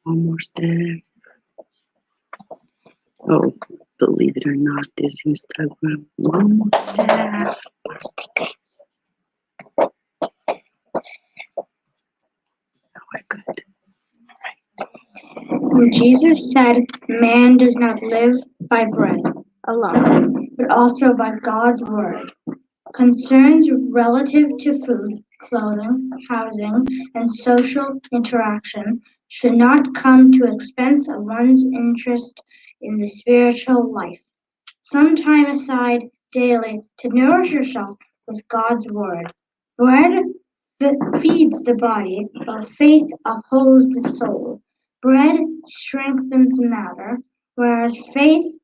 Almost there. Oh, believe it or not, this Instagram. Almost there. Oh, we're good. Jesus said, "Man does not live by bread alone, but also by God's word." Concerns relative to food, clothing, housing, and social interaction should not come to expense of one's interest in the spiritual life. Some time aside daily to nourish yourself with God's word. Bread feeds the body, while faith upholds the soul. Bread strengthens matter, whereas faith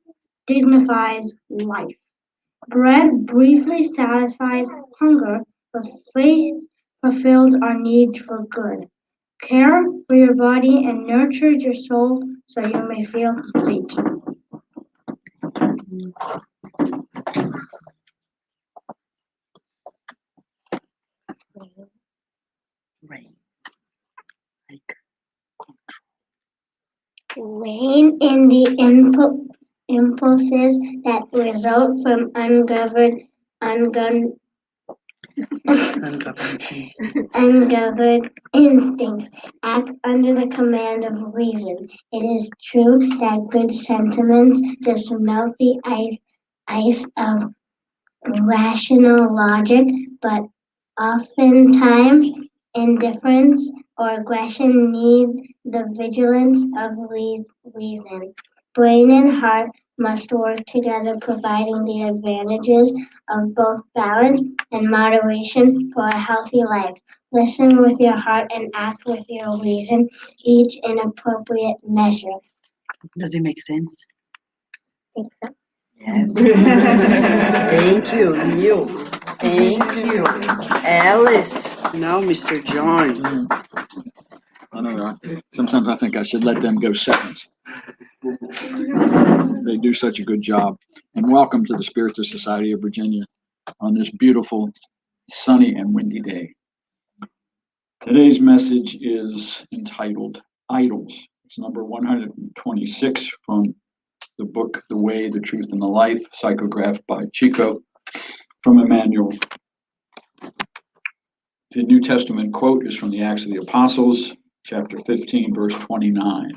dignifies life. Bread briefly satisfies hunger, but faith fulfills our needs for good. Care for your body and nurture your soul so you may feel complete. Rain. Like Rein in the impulses that result from ungoverned instincts. Act under the command of reason. It is true that good sentiments just melt the ice of rational logic, but oftentimes indifference or aggression need the vigilance of reason. Brain and heart must work together, providing the advantages of both balance and moderation for a healthy life. Listen with your heart and act with your reason, each in appropriate measure. does it make sense? Think so? Yes. Thank you, Neil. Thank you, Alice. Now, Mr. John. I know. Sometimes I think I should let them go seconds. They do such a good job. And welcome to the Spiritual Society of Virginia on this beautiful, sunny, and windy day. Today's message is entitled Idols. It's number 126 from the book The Way, the Truth, and the Life, psychographed by Chico from Emmanuel. The New Testament quote is from the Acts of the Apostles, chapter 15, verse 29.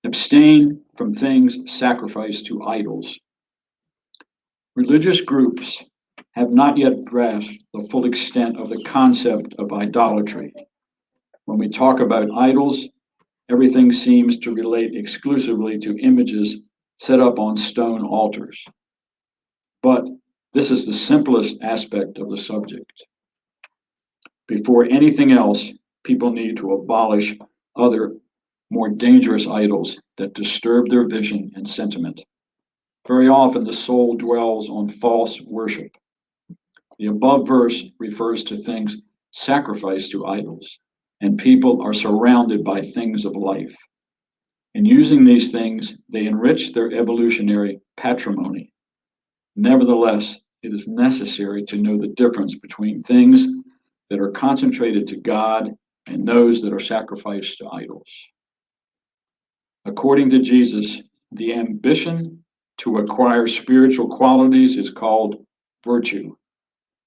Abstain from things sacrificed to idols. Religious groups have not yet grasped the full extent of the concept of idolatry. When we talk about idols, everything seems to relate exclusively to images set up on stone altars. But this is the simplest aspect of the subject. Before anything else, people need to abolish other, more dangerous idols that disturb their vision and sentiment. Very often, the soul dwells on false worship. The above verse refers to things sacrificed to idols, and people are surrounded by things of life. In using these things, they enrich their evolutionary patrimony. Nevertheless, it is necessary to know the difference between things that are concentrated to God and those that are sacrificed to idols. According to Jesus, the ambition to acquire spiritual qualities is called virtue,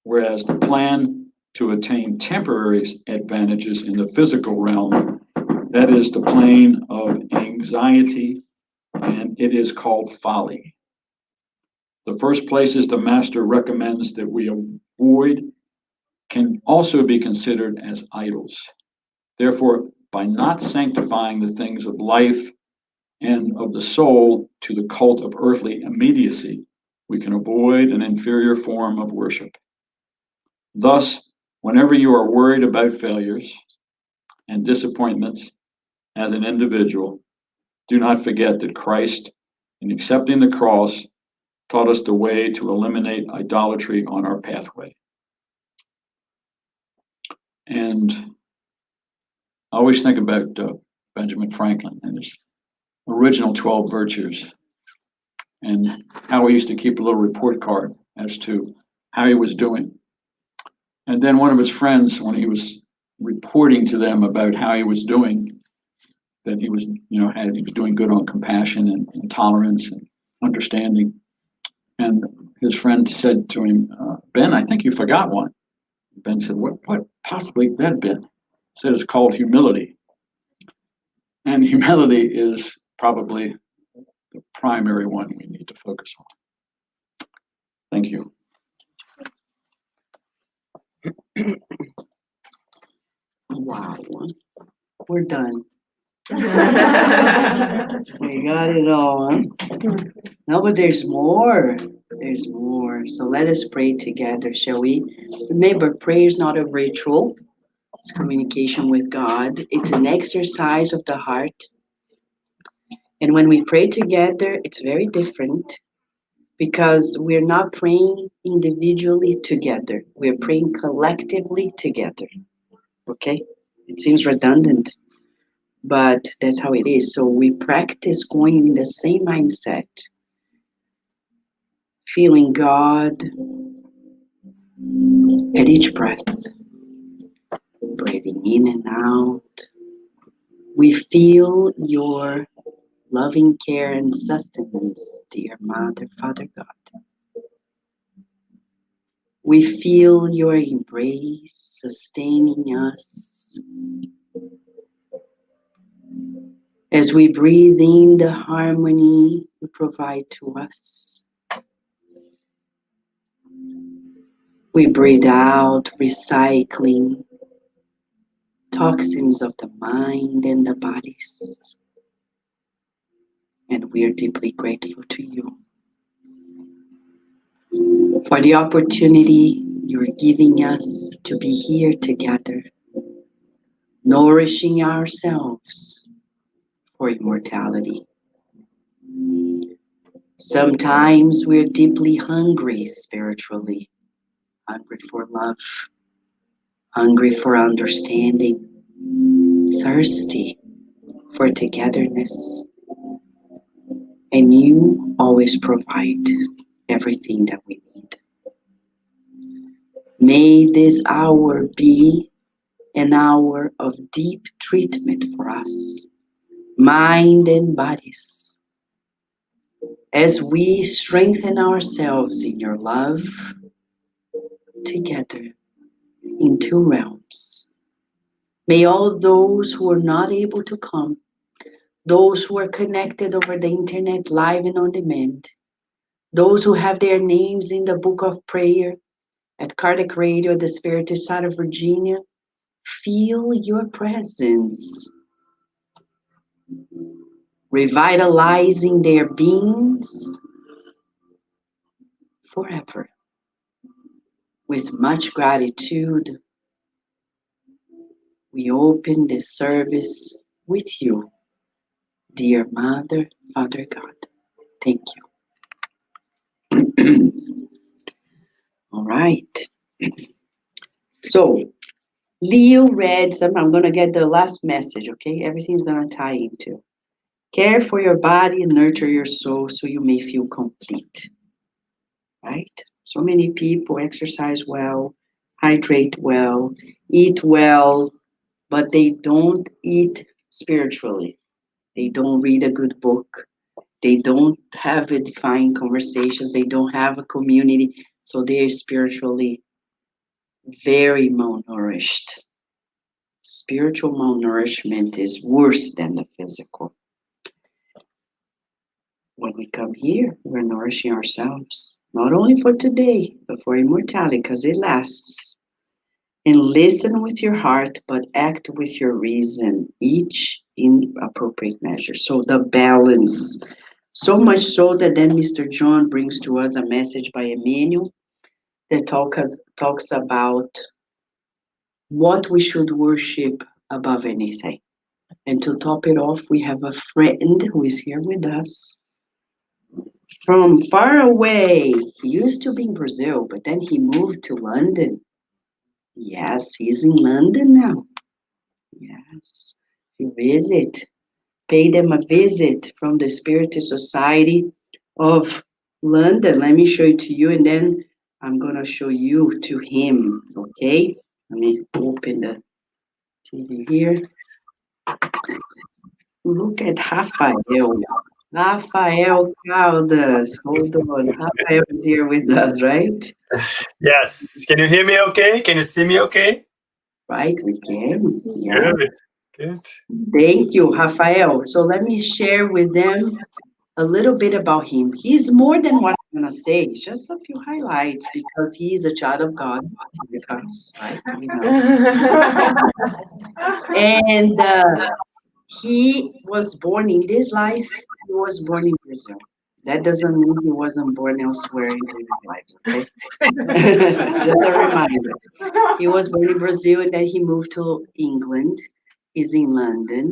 whereas the plan to attain temporary advantages in the physical realm, that is the plane of anxiety, and it is called folly. The first places the Master recommends that we avoid can also be considered as idols. Therefore, by not sanctifying the things of life and of the soul to the cult of earthly immediacy, we can avoid an inferior form of worship. Thus, whenever you are worried about failures and disappointments as an individual, do not forget that Christ, in accepting the cross, taught us the way to eliminate idolatry on our pathway. And I always think about Benjamin Franklin and his original 12 virtues, and how he used to keep a little report card as to how he was doing. And then one of his friends, when he was reporting to them about how he was doing, that he was, he was doing good on compassion and tolerance and understanding. And his friend said to him, Ben, I think you forgot one. Ben said, what possibly could that have been? He said, it's called humility. And humility is probably the primary one we need to focus on. Thank you. Wow. We're done. We got it all, huh? No, but there's more. There's more. So let us pray together, shall we? Remember, prayer is not a ritual. It's communication with God. It's an exercise of the heart. And when we pray together, it's very different because we're not praying individually together. We're praying collectively together. Okay? It seems redundant, but that's how it is. So we practice going in the same mindset, feeling God at each breath, breathing in and out. We feel your loving care and sustenance, dear Mother, Father God. We feel your embrace sustaining us as we breathe in the harmony you provide to us. We breathe out, recycling toxins of the mind and the bodies. And we are deeply grateful to you for the opportunity you're giving us to be here together, nourishing ourselves for immortality. Sometimes we're deeply hungry spiritually, hungry for love, hungry for understanding, thirsty for togetherness. And you always provide everything that we need. May this hour be an hour of deep treatment for us, mind and bodies, as we strengthen ourselves in your love together in two realms. May all those who are not able to come, those who are connected over the internet live and on demand, those who have their names in the book of prayer at Cardiac Radio, the Spirited Side of Virginia, feel your presence, revitalizing their beings forever. With much gratitude, we open this service with you, dear Mother, Father God. Thank you. All right. So, Leo read some. I'm going to get the last message, okay? Everything's going to tie into. Care for your body and nurture your soul so you may feel complete. Right? So many people exercise well, hydrate well, eat well, but they don't eat spiritually. They don't read a good book. They don't have edifying conversations. They don't have a community. So they are spiritually very malnourished. Spiritual malnourishment is worse than the physical. When we come here, we're nourishing ourselves, not only for today, but for immortality, because it lasts. And listen with your heart, but act with your reason, each in appropriate measure. So the balance. So much so that then Mr. John brings to us a message by Emmanuel that talks about what we should worship above anything. And to top it off, we have a friend who is here with us from far away. He used to be in Brazil, but then he moved to London. Yes, he's in London now. Yes, you visit. Pay them a visit from the Spirited Society of London. Let me show it to you, and then I'm going to show you to him, okay? Let me open the TV here. Look at Rafael. Rafael Caldas. Hold on. Rafael is here with us, right? Yes. Can you hear me okay? Can you see me okay? Right, we can. Yeah. Good. Good. Thank you, Rafael. So let me share with them a little bit about him. He's more than what I'm going to say, just a few highlights because he's a child of God, like us, right? We know. And he was born in this life, he was born in Brazil. That doesn't mean he wasn't born elsewhere in his life, okay? Just a reminder. He was born in Brazil and then he moved to England. He's in London.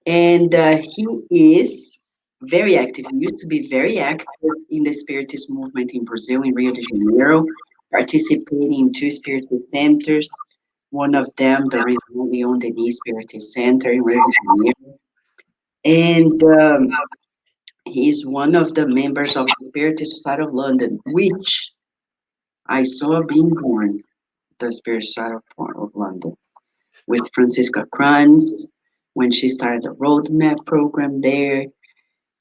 And he is very active. He used to be very active in the Spiritist movement in Brazil, in Rio de Janeiro, participating in two Spiritist centers. One of them, the Leon Denis Spiritist Center in Rio de Janeiro. And he's one of the members of the Spiritist Society of London, which I saw being born, the Spiritist Society of London, with Francisca Kranz when she started the roadmap program there.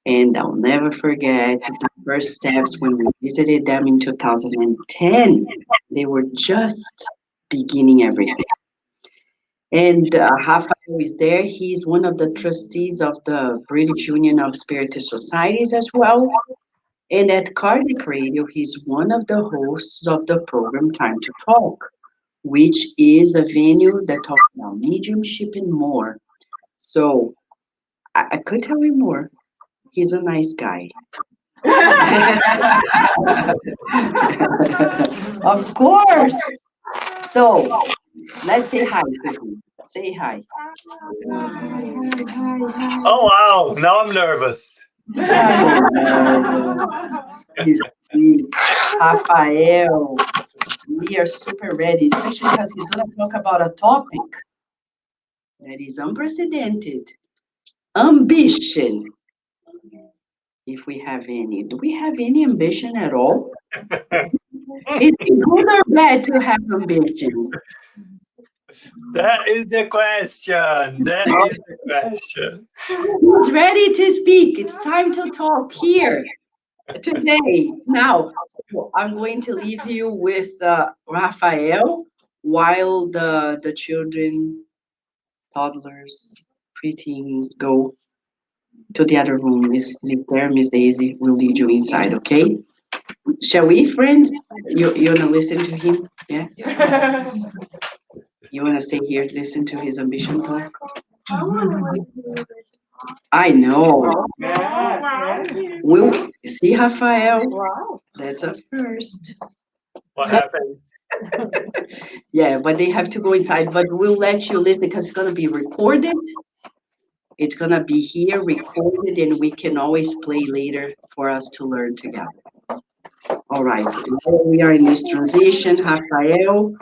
And I'll never forget the first steps when we visited them in 2010. They were just beginning everything. And Rafael is there. He's one of the trustees of the British Union of Spiritist Societies as well. And at Cardiac Radio, he's one of the hosts of the program Time to Talk, which is a venue that talks about mediumship and more. So I could tell you more. He's a nice guy. Of course. So let's say hi to him. Say hi. Oh wow! Now I'm nervous. You see, Rafael, we are super ready, especially because he's going to talk about a topic that is unprecedented ambition. If we have any, do we have any ambition at all? Is it good or bad to have ambition? That is the question. That is the question. Who's ready to speak? It's time to talk here today. Now, so I'm going to leave you with Rafael while the children, toddlers, preteens go to the other room. Miss there, Miss Daisy will lead you inside, okay? Shall we, friends? You wanna listen to him? Yeah? You wanna stay here to listen to his ambition talk? I know. We'll see Rafael. That's a first. What happened? Yeah, but they have to go inside. But we'll let you listen because it's gonna be recorded. It's gonna be here recorded, and we can always play later for us to learn together. All right, now we are in this transition. Rafael,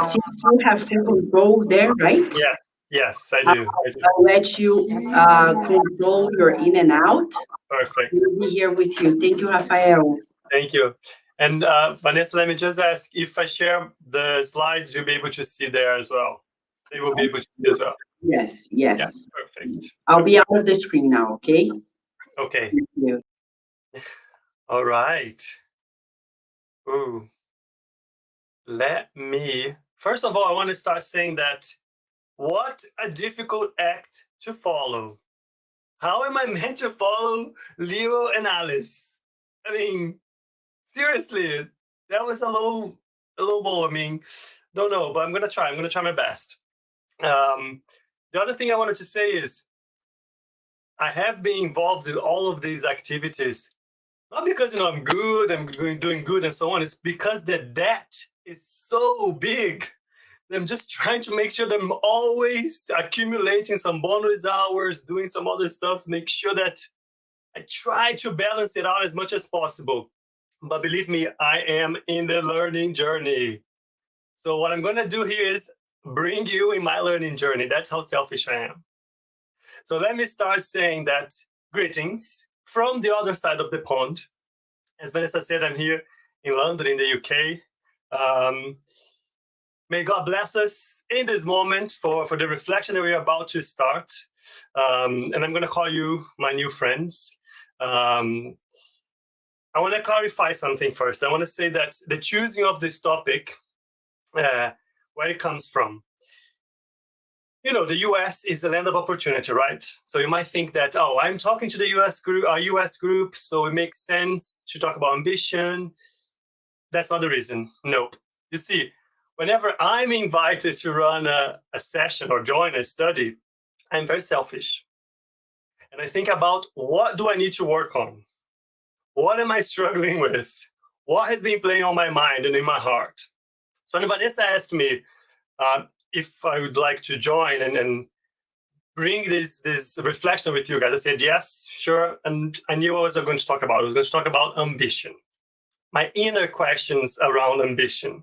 since you have full control there, right? Yes. Yes, I do. I do. I'll let you control your in and out. Perfect. We'll be here with you. Thank you, Rafael. Thank you. And Vanessa, let me just ask if I share the slides, you'll be able to see there as well. They will be able to see as well. Yes, yes. Yeah, perfect. I'll be out of the screen now, okay? Okay. Thank you. All right. Ooh. First of all, I want to start saying that what a difficult act to follow. How am I meant to follow Leo and Alice? I mean, seriously, that was a low blow. I mean, don't know, but I'm gonna try. I'm gonna try my best. The other thing I wanted to say is I have been involved in all of these activities, not because I'm good, I'm doing good and so on. It's because the debt is so big. I'm just trying to make sure that I'm always accumulating some bonus hours, doing some other stuff to make sure that I try to balance it out as much as possible. But believe me, I am in the learning journey. So what I'm going to do here is bring you in my learning journey. That's how selfish I am. So let me start saying that greetings from the other side of the pond. As Vanessa said, I'm here in London, in the UK. May God bless us in this moment for the reflection that we're about to start, and I'm going to call you my new friends. I want to clarify something first. I want to say that the choosing of this topic, where it comes from. You know, the US is the land of opportunity, right? So you might think that, oh, I'm talking to the US group, so it makes sense to talk about ambition. That's not the reason. Nope. You see, whenever I'm invited to run a session or join a study, I'm very selfish. And I think about, what do I need to work on? What am I struggling with? What has been playing on my mind and in my heart? So when Vanessa asked me if I would like to join and bring this reflection with you guys, I said, yes, sure. And I knew what I was going to talk about. I was going to talk about ambition. My inner questions around ambition.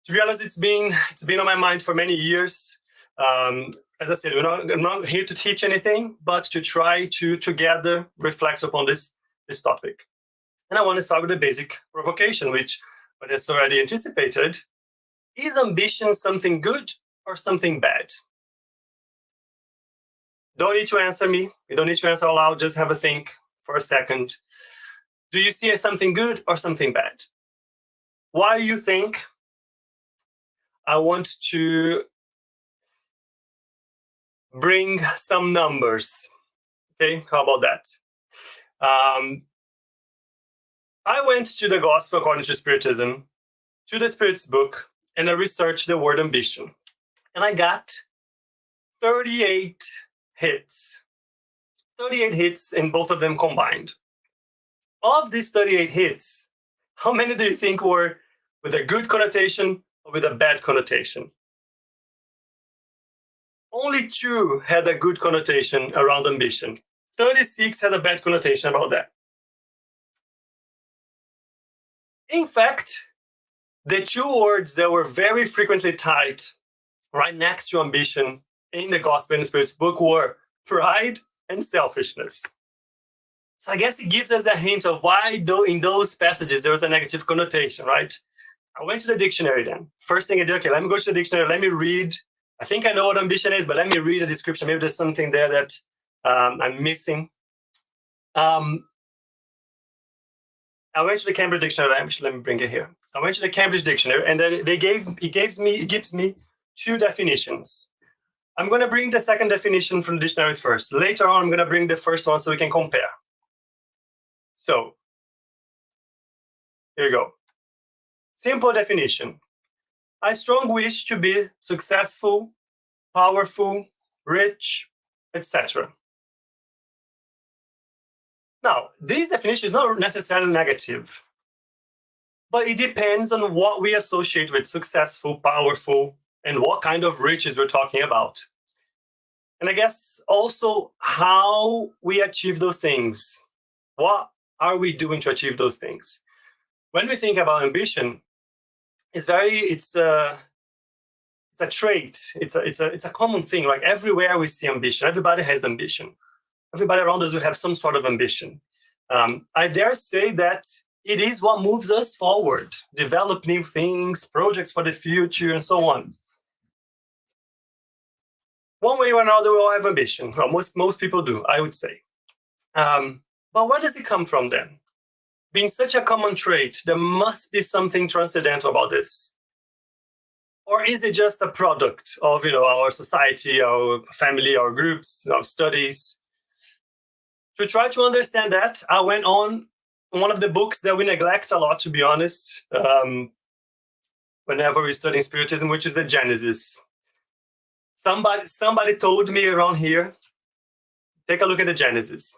To be honest, it's been on my mind for many years. As I said, I'm not here to teach anything, but to try to together reflect upon this topic. And I want to start with a basic provocation, which Vanessa already anticipated. Is ambition something good or something bad? Don't need to answer me. You don't need to answer aloud. Just have a think for a second. Do you see it as something good or something bad? Why you think? I want to bring some numbers. Okay, how about that? I went to the Gospel According to Spiritism, to the Spirit's book, and I researched the word ambition. And I got 38 hits. 38 hits, and both of them combined. Of these 38 hits, how many do you think were with a good connotation or with a bad connotation? Only 2 had a good connotation around ambition. 36 had a bad connotation about that. In fact, the 2 words that were very frequently tied right next to ambition in the Gospel and the Spirit's book were pride and selfishness. So I guess it gives us a hint of why, though, in those passages there was a negative connotation, right? I went to the dictionary then. First thing I did, okay, let me go to the dictionary, let me read. I think I know what ambition is, but let me read the description. Maybe there's something there that I'm missing. I went to the Cambridge Dictionary. Actually, let me bring it here. I went to the Cambridge Dictionary, and it gives me 2 definitions. I'm going to bring the second definition from the dictionary first. Later on, I'm going to bring the first one so we can compare. So, here you go. Simple definition. A strong wish to be successful, powerful, rich, etc. Now, this definition is not necessarily negative, but it depends on what we associate with successful, powerful, and what kind of riches we're talking about. And I guess also how we achieve those things. What are we doing to achieve those things? When we think about ambition, it's a trait. It's a common thing. Like everywhere we see ambition, everybody has ambition. Everybody around us will have some sort of ambition. I dare say that it is what moves us forward, develop new things, projects for the future, and so on. One way or another, we all have ambition. Well, most people do, I would say. But where does it come from then? Being such a common trait, there must be something transcendental about this. Or is it just a product of our society, our family, our groups, our studies? To try to understand that, I went on one of the books that we neglect a lot, to be honest, whenever we study Spiritism, which is the Genesis. Somebody told me around here, take a look at the Genesis.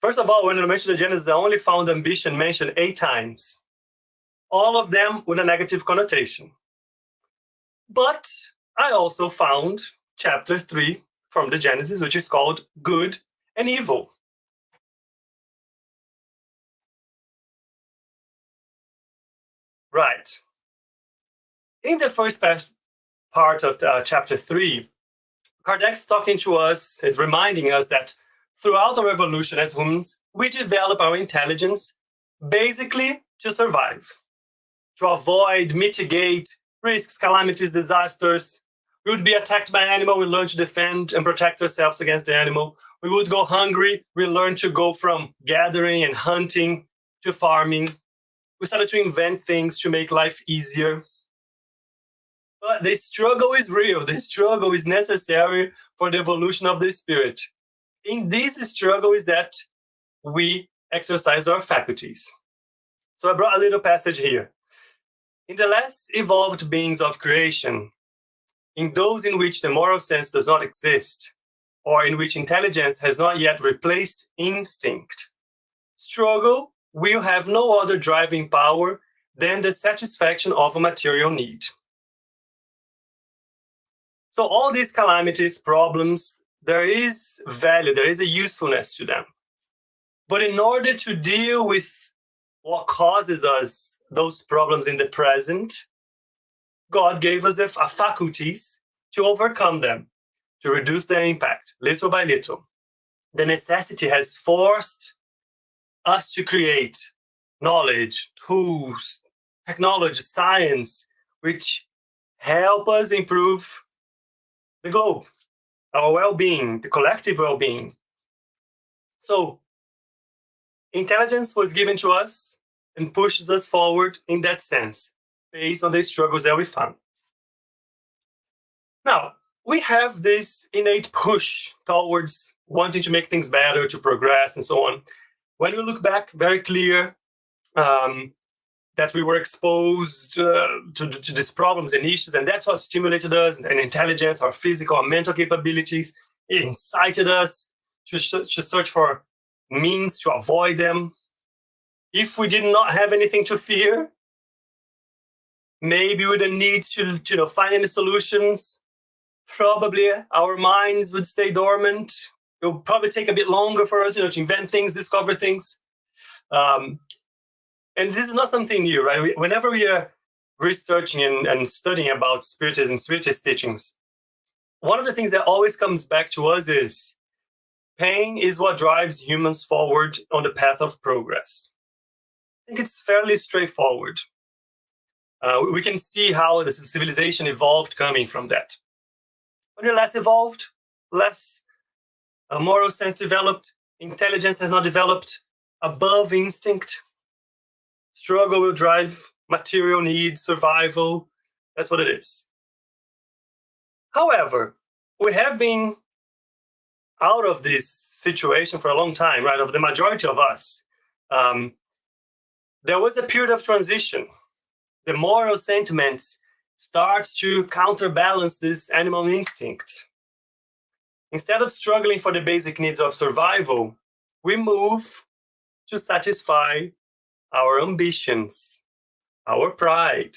First of all, when I mentioned the Genesis, I only found ambition mentioned 8 times. All of them with a negative connotation. But I also found chapter 3 from the Genesis, which is called Good and Evil. Right. In the first part of chapter 3, Kardec's talking to us, is reminding us that throughout our evolution as humans, we develop our intelligence basically to survive, to avoid, mitigate risks, calamities, disasters. We would be attacked by an animal, we learn to defend and protect ourselves against the animal. We would go hungry, we learn to go from gathering and hunting to farming. We started to invent things to make life easier. But the struggle is real. The struggle is necessary for the evolution of the spirit. In this struggle is that we exercise our faculties. So I brought a little passage here. In the less evolved beings of creation, in those in which the moral sense does not exist, or in which intelligence has not yet replaced instinct, struggle will have no other driving power than the satisfaction of a material need. So all these calamities, problems, there is value, there is a usefulness to them. But in order to deal with what causes us those problems in the present, God gave us the faculties to overcome them, to reduce their impact, little by little. The necessity has forced us to create knowledge, tools, technology, science, which help us improve the globe, our well-being, the collective well-being. So, intelligence was given to us and pushes us forward in that sense, based on the struggles that we found. Now, we have this innate push towards wanting to make things better, to progress, and so on. When we look back, very clear that we were exposed to these problems and issues, and that's what stimulated us, and intelligence, our physical, our mental capabilities. It incited us to search for means to avoid them. If we did not have anything to fear, maybe we didn't need to find any solutions. Probably our minds would stay dormant. It would probably take a bit longer for us, to invent things, discover things. And this is not something new, right? Whenever we are researching and studying about Spiritism, Spiritist teachings, one of the things that always comes back to us is pain is what drives humans forward on the path of progress. I think it's fairly straightforward. We can see how the civilization evolved coming from that. When you're less evolved, less moral sense developed, intelligence has not developed above instinct, struggle will drive material needs, survival. That's what it is. However, we have been out of this situation for a long time, right? Of the majority of us. There was a period of transition. The moral sentiments start to counterbalance this animal instinct. Instead of struggling for the basic needs of survival, we move to satisfy our ambitions, our pride,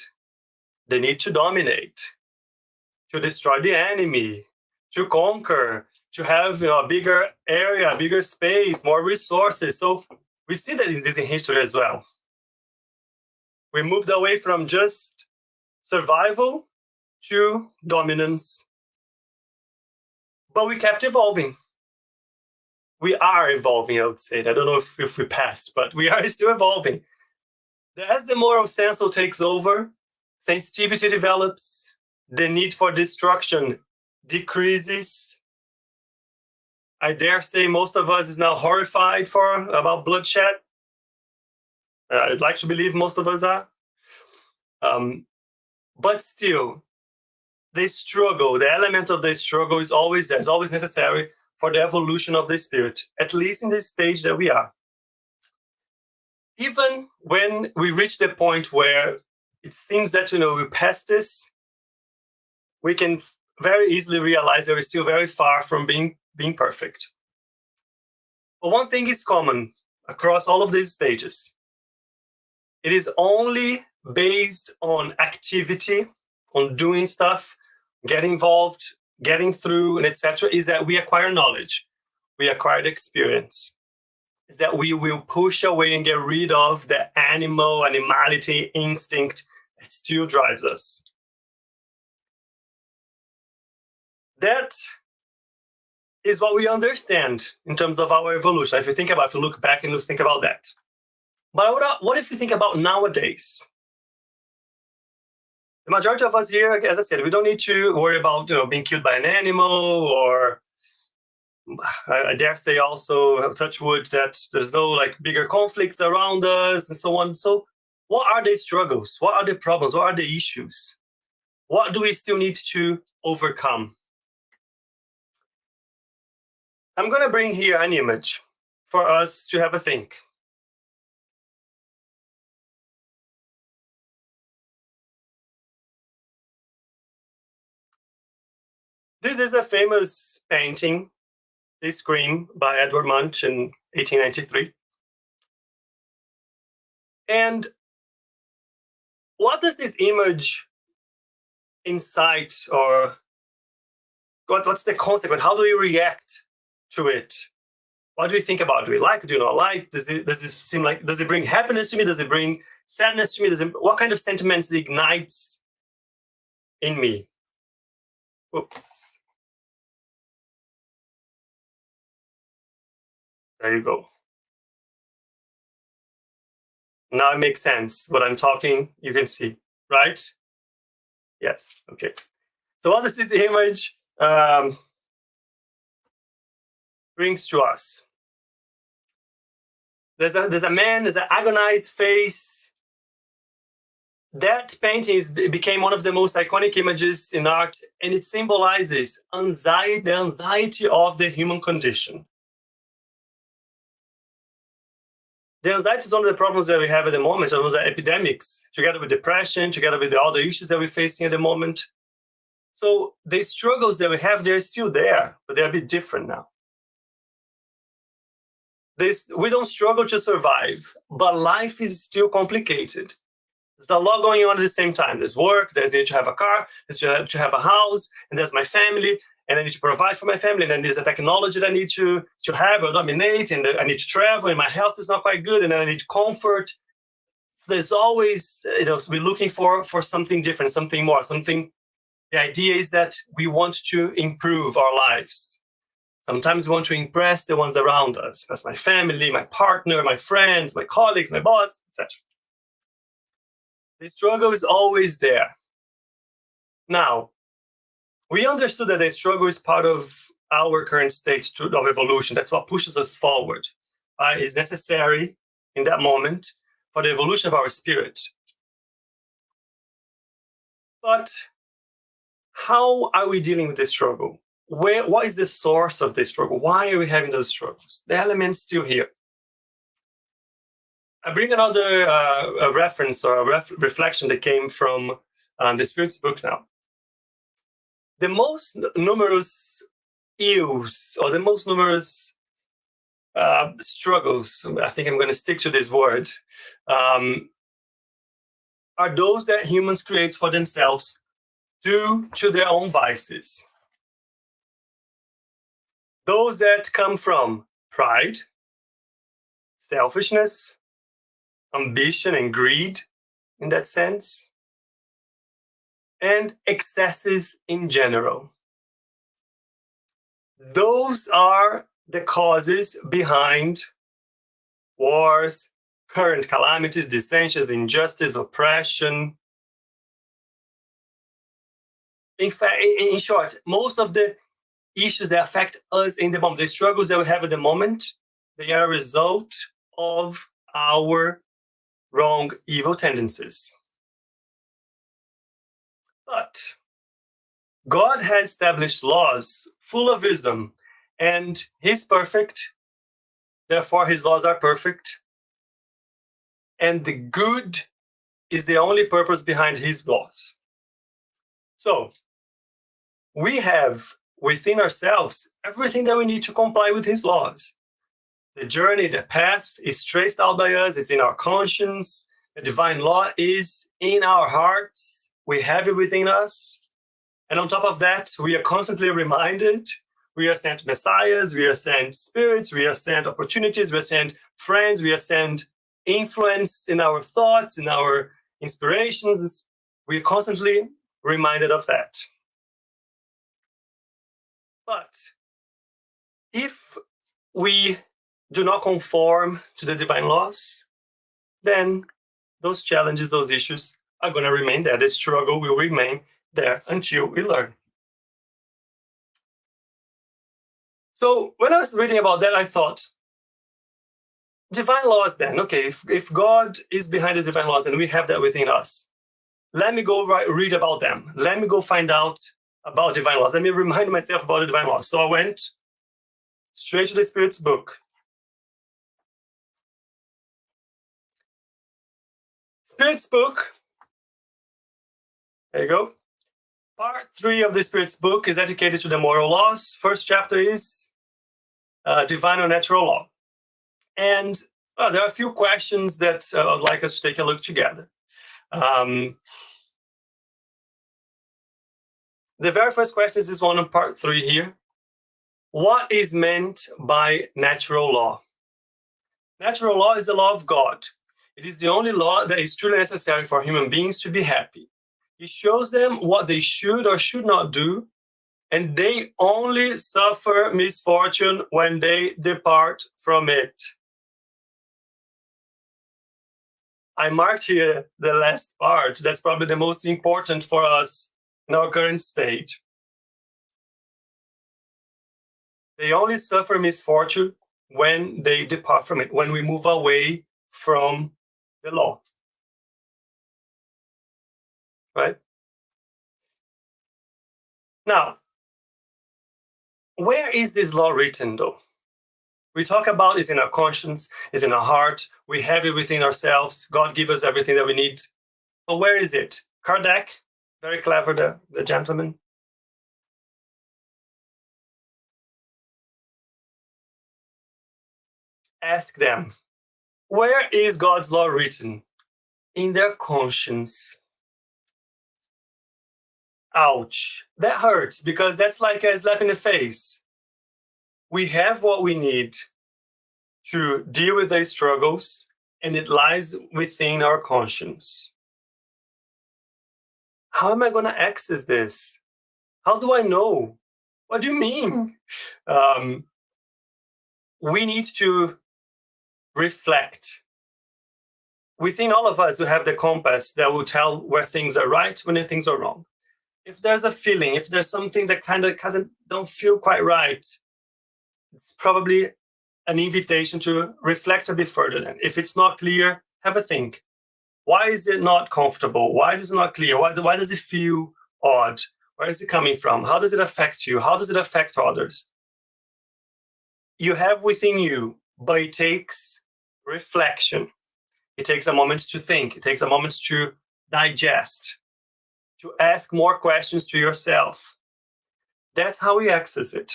the need to dominate, to destroy the enemy, to conquer, to have a bigger area, bigger space, more resources. So we see that this in history as well. We moved away from just survival to dominance. But we kept evolving. We are evolving, I would say. I don't know if we passed, but we are still evolving. As the moral sense takes over, sensitivity develops, the need for destruction decreases. I dare say most of us is now horrified about bloodshed. I'd like to believe most of us are. But still, the struggle, the element of the struggle is always there. It's always necessary for the evolution of the spirit, at least in this stage that we are. Even when we reach the point where it seems that we passed this, we can very easily realize that we're still very far from being perfect. But one thing is common across all of these stages. It is only based on activity, on doing stuff, getting involved, getting through, and etc., is that we acquire knowledge, we acquire experience. Is that we will push away and get rid of the animality instinct that still drives us. That is what we understand in terms of our evolution. If you look back and just think about that. But what if you think about nowadays? The majority of us here, as I said, we don't need to worry about being killed by an animal, or I dare say also, touch wood, that there's no like bigger conflicts around us and so on. So what are the struggles? What are the problems? What are the issues? What do we still need to overcome? I'm going to bring here an image for us to have a think. This is a famous painting, The Scream, by Edward Munch in 1893. And what does this image incite, or what's the consequence? How do we react to it? What do we think about? Do we like it? Do you not like? Does it bring happiness to me? Does it bring sadness to me? What kind of sentiments it ignites in me? Oops. There you go. Now it makes sense. What I'm talking, you can see, right? Yes. Okay. So what does this image brings to us? There's a man, there's an agonized face. That painting became one of the most iconic images in art, and it symbolizes anxiety, the anxiety of the human condition. The anxiety is one of the problems that we have at the moment, one of the epidemics, together with depression, together with all the issues that we're facing at the moment. So the struggles that we have, they're still there, but they're a bit different now. We don't struggle to survive, but life is still complicated. There's a lot going on at the same time. There's work, there's need to have a car, there's to have a house, and there's my family, and I need to provide for my family, and then there's a technology that I need to have or dominate, and I need to travel, and my health is not quite good, and then I need comfort. So there's always, we're looking for something different, something more, something. The idea is that we want to improve our lives. Sometimes we want to impress the ones around us. That's my family, my partner, my friends, my colleagues, my boss, etc. The struggle is always there. Now, we understood that the struggle is part of our current state of evolution. That's what pushes us forward. It's necessary in that moment for the evolution of our spirit. But how are we dealing with this struggle? What is the source of this struggle? Why are we having those struggles? The element's still here. I bring another a reference or a reflection that came from the Spirit's book now. The most numerous ills, or the most numerous struggles, I think I'm going to stick to this word, are those that humans create for themselves due to their own vices. Those that come from pride, selfishness, ambition and greed in that sense, and excesses in general. Those are the causes behind wars, current calamities, dissensions, injustice, oppression. In fact, in short, most of the issues that affect us in the moment, the struggles that we have at the moment, they are a result of our wrong, evil tendencies. But God has established laws full of wisdom, and He's perfect. Therefore, His laws are perfect. And the good is the only purpose behind His laws. So, we have within ourselves everything that we need to comply with His laws. The journey, the path is traced out by us. It's in our conscience. The divine law is in our hearts. We have it within us. And on top of that, we are constantly reminded we are sent messiahs, we are sent spirits, we are sent opportunities, we are sent friends, we are sent influence in our thoughts, in our inspirations. We are constantly reminded of that. But if we do not conform to the divine laws, then those challenges, those issues are going to remain there. The struggle will remain there until we learn. So when I was reading about that, I thought, divine laws then, okay, if God is behind the divine laws and we have that within us, let me go read about them. Let me go find out about divine laws. Let me remind myself about the divine laws. So I went straight to the Spirit's book. Spirit's book, there you go. Part 3 of the Spirit's book is dedicated to the moral laws. First chapter is divine or natural law. And there are a few questions that I'd like us to take a look together. The very first question is this one on part 3 here. What is meant by natural law? Natural law is the law of God. It is the only law that is truly necessary for human beings to be happy. It shows them what they should or should not do, and they only suffer misfortune when they depart from it. I marked here the last part. That's probably the most important for us in our current state. They only suffer misfortune when they depart from it, when we move away from the law. Right? Now, where is this law written, though? We talk about it's in our conscience, it's in our heart, we have it within ourselves, God gives us everything that we need. But where is it? Kardec, very clever, the gentleman. Ask them, where is God's law written? In their conscience. Ouch, that hurts because that's like a slap in the face. We have what we need to deal with these struggles, and it lies within our conscience. How am I going to access this? How do I know? What do you mean? We need to reflect. Within all of us, we have the compass that will tell where things are right, when things are wrong. If there's a feeling, if there's something that kind of don't feel quite right, it's probably an invitation to reflect a bit further. Then, if it's not clear, have a think. Why is it not comfortable? Why is it not clear? Why does it feel odd? Where is it coming from? How does it affect you? How does it affect others? You have within you, but it takes reflection. It takes a moment to think. It takes a moment to digest, to ask more questions to yourself. That's how we access it.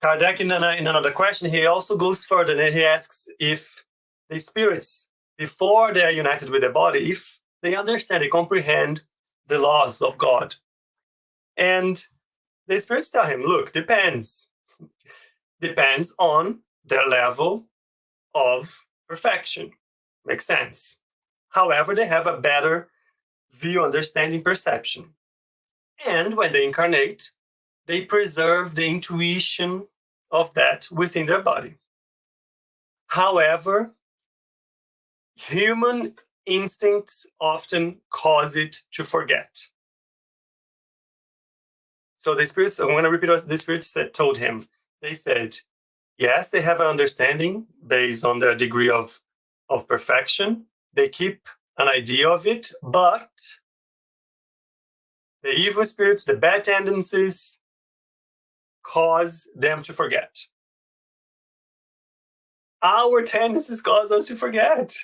Kardec, in another question, he also goes further and he asks if the spirits, before they are united with the body, if they understand, they comprehend the laws of God. And the spirits tell him, look, depends. Depends on their level of perfection. Makes sense. However, they have a better view, understanding, perception. And when they incarnate, they preserve the intuition of that within their body. However, human instincts often cause it to forget. So the spirits, I'm going to repeat what the spirits told him. They said, yes, they have an understanding based on their degree of perfection. They keep an idea of it, but the evil spirits, the bad tendencies, cause them to forget. Our tendencies cause us to forget.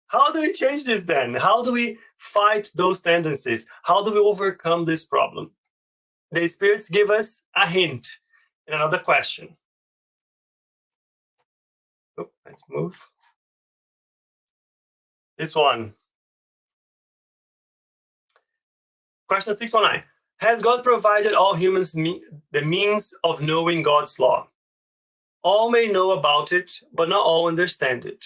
How do we change this then? How do we fight those tendencies? How do we overcome this problem? The spirits give us a hint in another question. Oh, let's move. This one. Question 619. Has God provided all humans the means of knowing God's law? All may know about it, but not all understand it.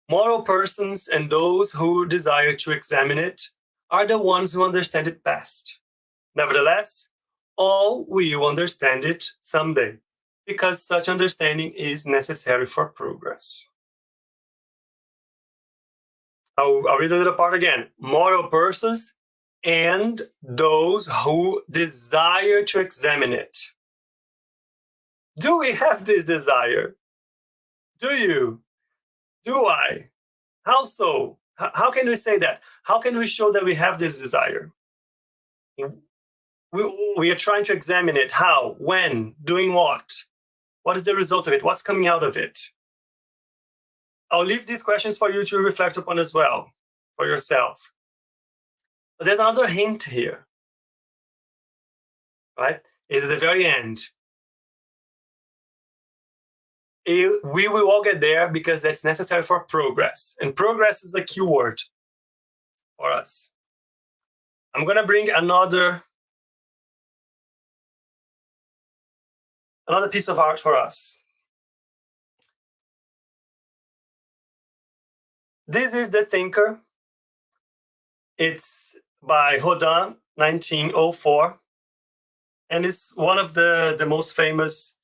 Moral persons and those who desire to examine it are the ones who understand it best. Nevertheless, all will understand it someday, because such understanding is necessary for progress. I'll read the little part again. Moral persons and those who desire to examine it. Do we have this desire? Do you? Do I? How so? How can we say that? How can we show that we have this desire? We are trying to examine it. How? When? Doing what? What is the result of it? What's coming out of it? I'll leave these questions for you to reflect upon as well, for yourself. But there's another hint here, right? Is at the very end. We will all get there because that's necessary for progress. And progress is the key word for us. I'm going to bring another piece of art for us. This is The Thinker. It's by Rodin, 1904. And it's one of the most famous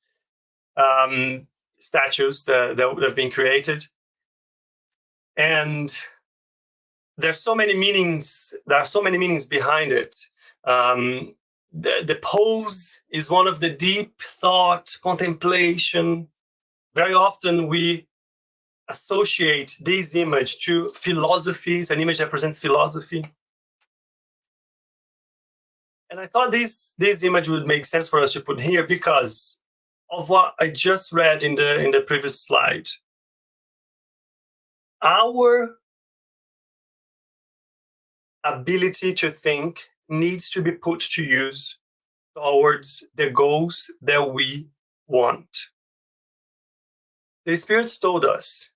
statues that have been created. And there's so many meanings. There are so many meanings behind it. The pose is one of the deep thought, contemplation. Very often we associate this image to philosophy. It's an image that presents philosophy. And I thought this image would make sense for us to put here because of what I just read in the previous slide. Our ability to think needs to be put to use towards the goals that we want. The spirits told us,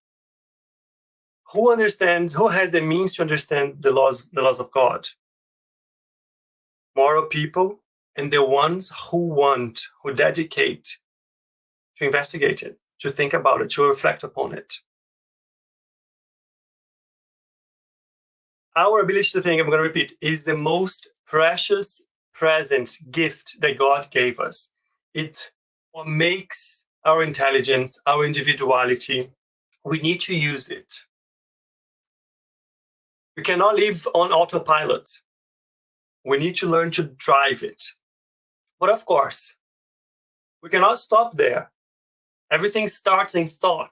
who has the means to understand the laws of God? Moral people and the ones who dedicate to investigate it, to think about it, to reflect upon it. Our ability to think, I'm going to repeat, is the most precious present gift that God gave us. It what makes our intelligence, our individuality. We need to use it. We cannot live on autopilot. We need to learn to drive it. But of course, we cannot stop there. Everything starts in thought,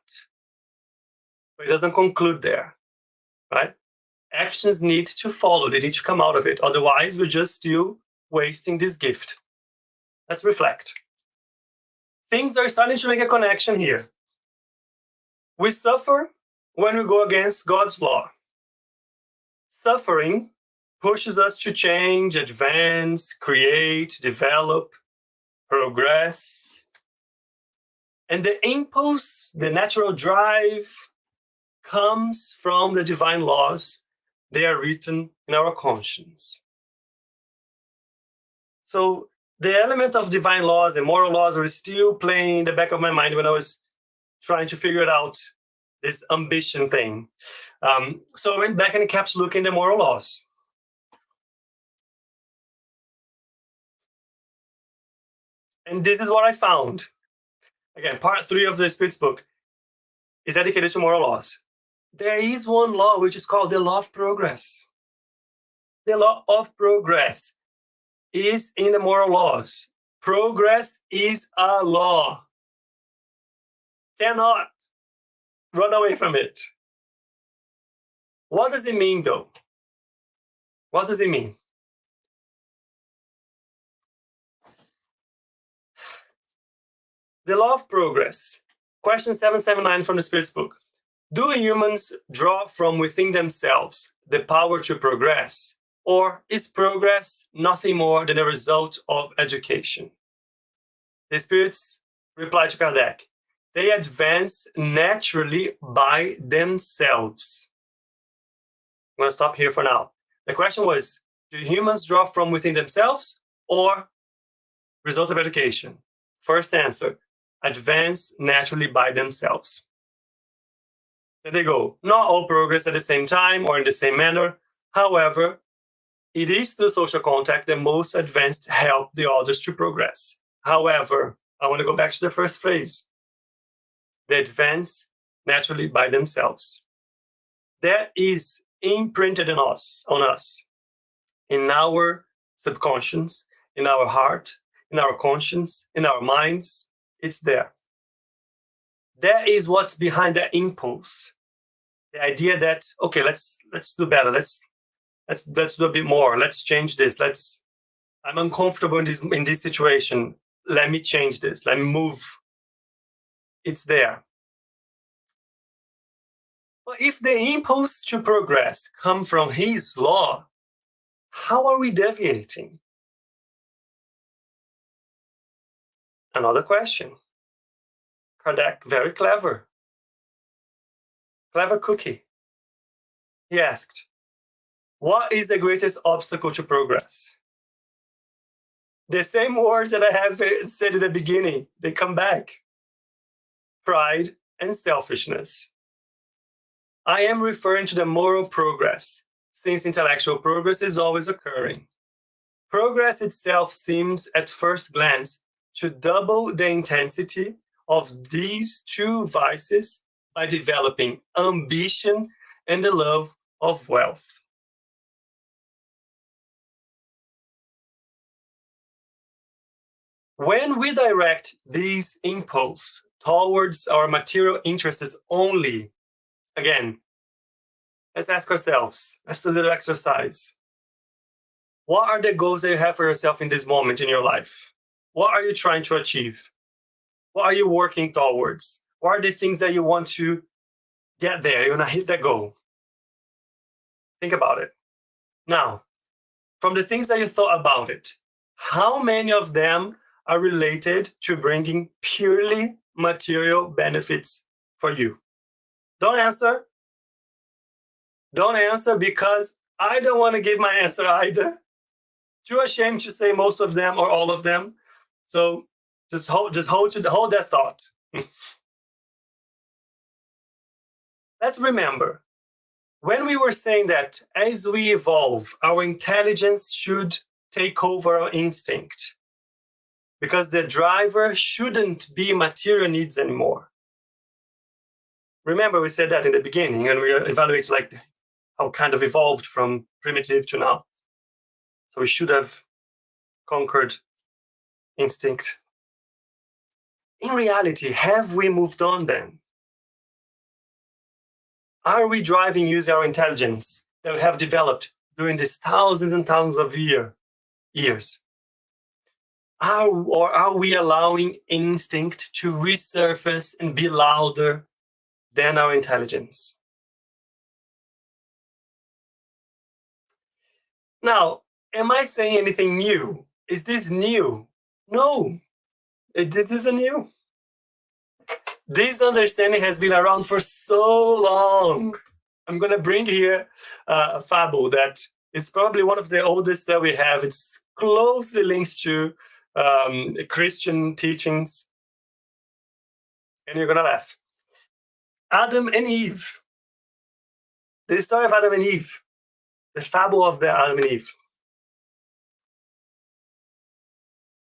but it doesn't conclude there, right? Actions need to follow. They need to come out of it. Otherwise, we're just still wasting this gift. Let's reflect. Things are starting to make a connection here. We suffer when we go against God's law. Suffering pushes us to change, advance, create, develop, progress. And the impulse, the natural drive, comes from the divine laws. They are written in our conscience. So the element of divine laws and moral laws were still playing in the back of my mind when I was trying to figure it out, this ambition thing. So I went back and kept looking at the moral laws. And this is what I found. Again, part 3 of the Spirit's book is dedicated to moral laws. There is one law which is called the law of progress. The law of progress is in the moral laws. Progress is a law. Cannot run away from it. What does it mean, though? What does it mean? The law of progress. Question 779 from the Spirit's book. Do humans draw from within themselves the power to progress? Or is progress nothing more than a result of education? The Spirits reply to Kardec. They advance naturally by themselves. I'm going to stop here for now. The question was, do humans draw from within themselves or result of education? First answer, advance naturally by themselves. Then they go, not all progress at the same time or in the same manner. However, it is through social contact that most advanced help the others to progress. However, I want to go back to the first phrase. They advance naturally by themselves. There is imprinted on us, in our subconscious, in our heart, in our conscience, in our minds. It's there. That is what's behind that impulse. The idea that, okay, let's do better. Let's do a bit more. Let's change this. I'm uncomfortable in this situation. Let me change this. Let me move. It's there. But if the impulse to progress come from his law, how are we deviating? Another question. Kardec, very clever. Clever cookie. He asked, what is the greatest obstacle to progress? The same words that I have said at the beginning, they come back. Pride and selfishness. I am referring to the moral progress, since intellectual progress is always occurring. Progress itself seems at first glance to double the intensity of these two vices by developing ambition and the love of wealth. When we direct these impulse towards our material interests only, again, let's ask ourselves, let's do a little exercise. What are the goals that you have for yourself in this moment in your life? What are you trying to achieve? What are you working towards? What are the things that you want to get there? You want to hit that goal. Think about it. Now, from the things that you thought about it, how many of them are related to bringing purely material benefits for you? Don't answer. Don't answer, because I don't want to give my answer either. Too ashamed to say most of them or all of them. So just hold that thought. Let's remember, when we were saying that as we evolve, our intelligence should take over our instinct, because the driver shouldn't be material needs anymore. Remember, we said that in the beginning, and we evaluate like how kind of evolved from primitive to now. So we should have conquered instinct. In reality, have we moved on then? Are we driving using our intelligence that we have developed during these thousands and thousands of years? Are we allowing instinct to resurface and be louder than our intelligence? Now, am I saying anything new? Is this new? No, this isn't new. This understanding has been around for so long. I'm going to bring here a fable that is probably one of the oldest that we have. It's closely linked to Christian teachings. And you're going to laugh. Adam and Eve. The story of Adam and Eve. The fable of the Adam and Eve.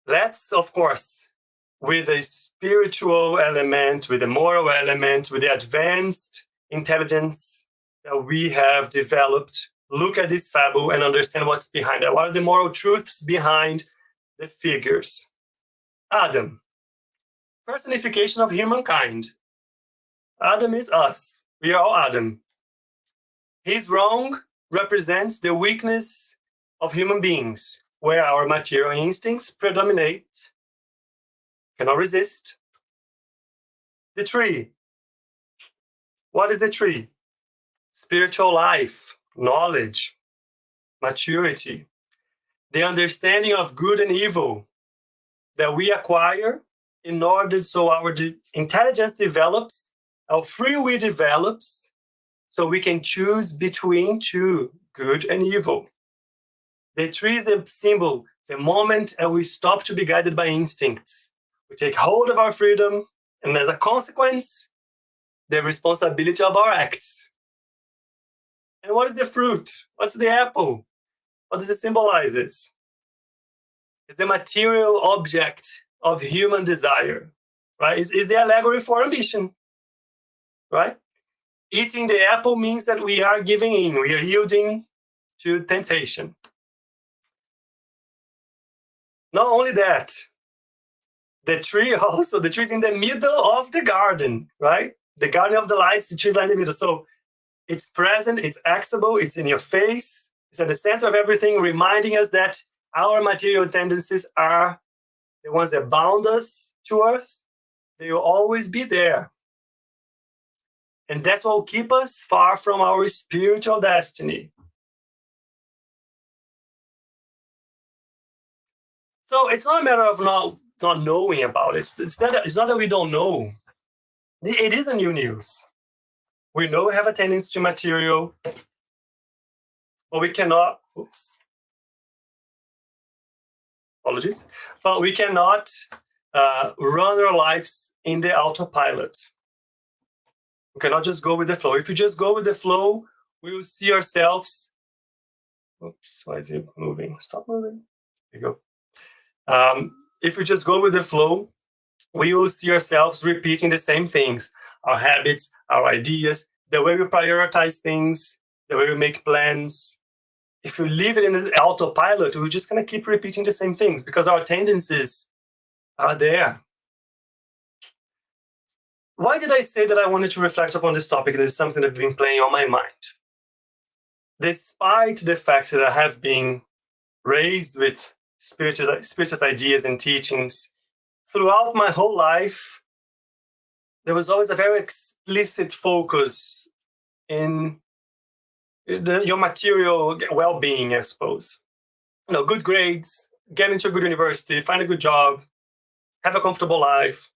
Let's, of course, with a spiritual element, with a moral element, with the advanced intelligence that we have developed, look at this fable and understand what's behind it. What are the moral truths behind the figures? Adam, personification of humankind. Adam is us. We are all Adam. His wrong represents the weakness of human beings, where our material instincts predominate, cannot resist. The tree. What is the tree? Spiritual life, knowledge, maturity, the understanding of good and evil that we acquire in order so our intelligence develops, our free will develops, so we can choose between two, good and evil. The tree is the symbol, the moment that we stop to be guided by instincts. We take hold of our freedom, and as a consequence, the responsibility of our acts. And what is the fruit? What's the apple? What does it symbolize? It's the material object of human desire, right? Is the allegory for ambition, right? Eating the apple means that we are giving in, we are yielding to temptation. Not only that, the tree also, the tree's in the middle of the garden, right? The garden of the lights, the tree's in the middle. So it's present, it's accessible, it's in your face, it's at the center of everything, reminding us that our material tendencies are the ones that bound us to earth. They will always be there. And that's what will keep us far from our spiritual destiny. So it's not a matter of not knowing about it. It's not that we don't know. It is a new news. We know we have a tendency to material, but we cannot, apologies, but we cannot run our lives in the autopilot. We cannot just go with the flow. If you just go with the flow, we will see ourselves. Oops, why is it moving? Stop moving. There you go. If we just go with the flow, we will see ourselves repeating the same things, our habits, our ideas, the way we prioritize things, the way we make plans. If we leave it in the autopilot, we're just going to keep repeating the same things because our tendencies are there. Why did I say that I wanted to reflect upon this topic? It is something that's been playing on my mind. Despite the fact that I have been raised with spiritual ideas and teachings, throughout my whole life, there was always a very explicit focus in your material well-being, I suppose. Good grades, get into a good university, find a good job, have a comfortable life.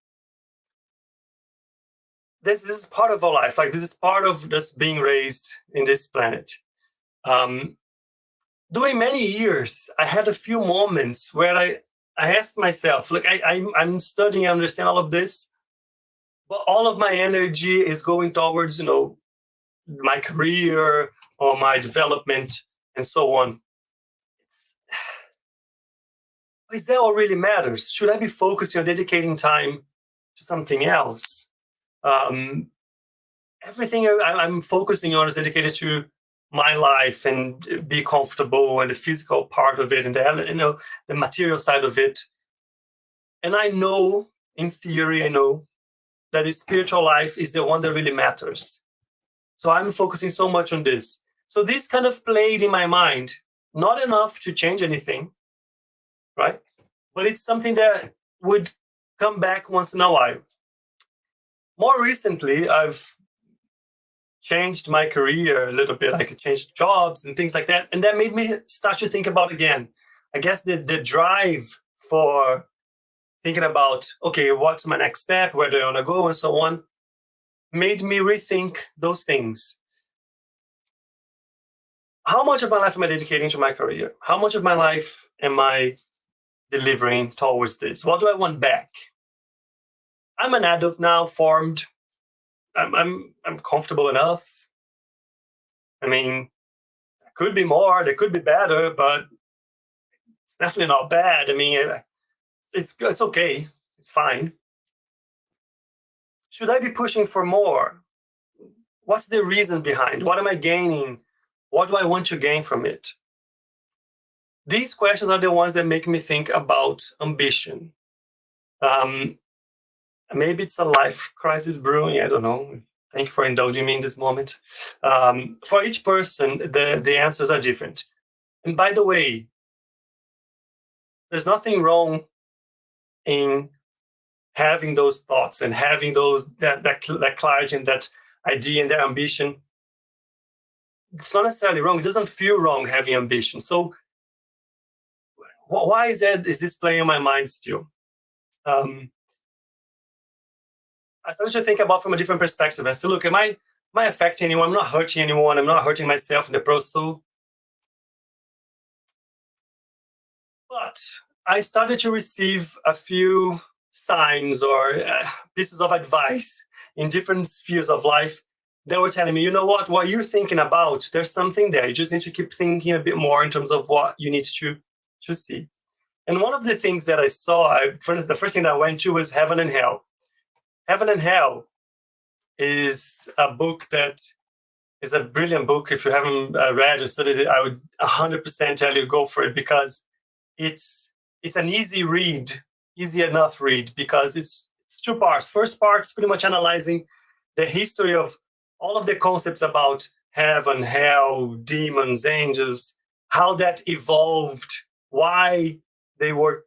This is part of our life. Like, this is part of us being raised in this planet. During many years, I had a few moments where I asked myself, look, I'm studying, I understand all of this, but all of my energy is going towards, my career or my development and so on. Is that what really matters? Should I be focusing on dedicating time to something else? Everything I'm focusing on is dedicated to my life and be comfortable and the physical part of it and the material side of it. And I know, in theory, that the spiritual life is the one that really matters. So I'm focusing so much on this. So this kind of played in my mind, not enough to change anything, right? But it's something that would come back once in a while. More recently, I've changed my career a little bit. I could change jobs and things like that. And that made me start to think about again. I guess the drive for thinking about, okay, what's my next step, where do I want to go, and so on, made me rethink those things. How much of my life am I dedicating to my career? How much of my life am I delivering towards this? What do I want back? I'm an adult now, formed. I'm comfortable enough. I mean, there could be more, there could be better, but it's definitely not bad. I mean, it's okay. It's fine. Should I be pushing for more? What's the reason behind? What am I gaining? What do I want to gain from it? These questions are the ones that make me think about ambition. Maybe it's a life crisis brewing. I don't know. Thank you for indulging me in this moment. For each person, the answers are different. And by the way, there's nothing wrong in having those thoughts and having that clarity and that idea and that ambition. It's not necessarily wrong. It doesn't feel wrong having ambition. So why is this playing in my mind still? I started to think about from a different perspective. I said, look, am I affecting anyone? I'm not hurting anyone. I'm not hurting myself in the process. But I started to receive a few signs or pieces of advice in different spheres of life that were telling me, you know what you're thinking about, there's something there. You just need to keep thinking a bit more in terms of what you need to see. And one of the things that I saw, the first thing that I went to was heaven and hell. Heaven and hell is a book that is a brilliant book. If you haven't read or studied it, I would 100% tell you go for it, because it's an easy enough read, because it's two parts. First part's pretty much analyzing the history of all of the concepts about heaven, hell, demons, angels, how that evolved, why they were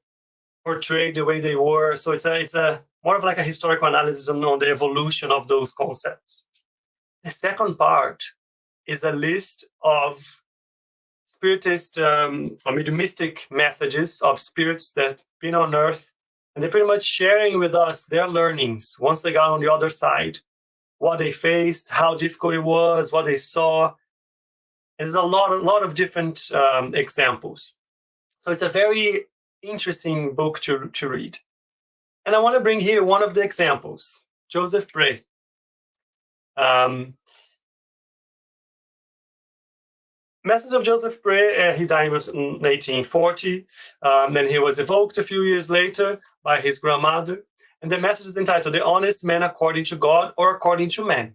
portrayed the way they were. So it's a more of like a historical analysis on the evolution of those concepts. The second part is a list of spiritist or mediumistic messages of spirits that have been on Earth, and they're pretty much sharing with us their learnings once they got on the other side, what they faced, how difficult it was, what they saw. And there's a lot of different examples. So it's a very interesting book to read. And I want to bring here one of the examples, Joseph Bray. Message of Joseph Bray, he died in 1840. Then he was evoked a few years later by his grandmother. And the message is entitled, The Honest Man According to God or According to Man.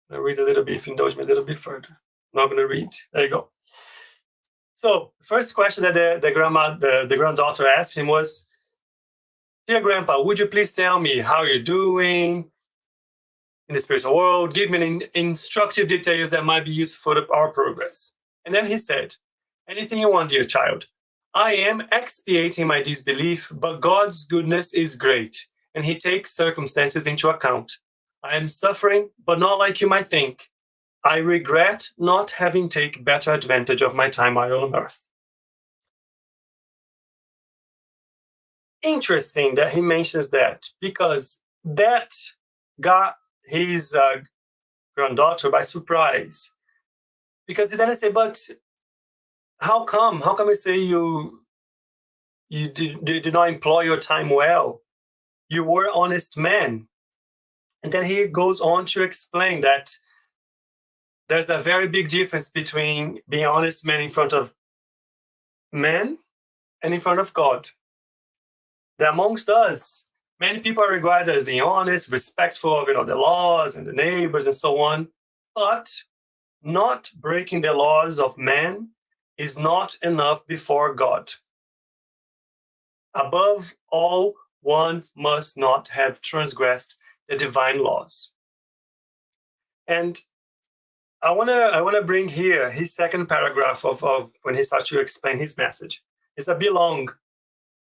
I'll read a little bit, if you indulge me a little bit further. I'm not going to read. There you go. So, first question that the granddaughter asked him was, Dear Grandpa, would you please tell me how you're doing in the spiritual world? Give me instructive details that might be useful for our progress. And then he said, Anything you want, dear child. I am expiating my disbelief, but God's goodness is great, and he takes circumstances into account. I am suffering, but not like you might think. I regret not having taken better advantage of my time while on earth. Interesting that he mentions that, because that got his granddaughter by surprise. Because he then say, but how come? How come you say you did not employ your time well? You were an honest man. And then he goes on to explain that there's a very big difference between being an honest man in front of men and in front of God. That amongst us, many people are regarded as being honest, respectful of the laws and the neighbors and so on. But not breaking the laws of man is not enough before God. Above all, one must not have transgressed the divine laws. And I wanna bring here his second paragraph of when he starts to explain his message. It's a bit long,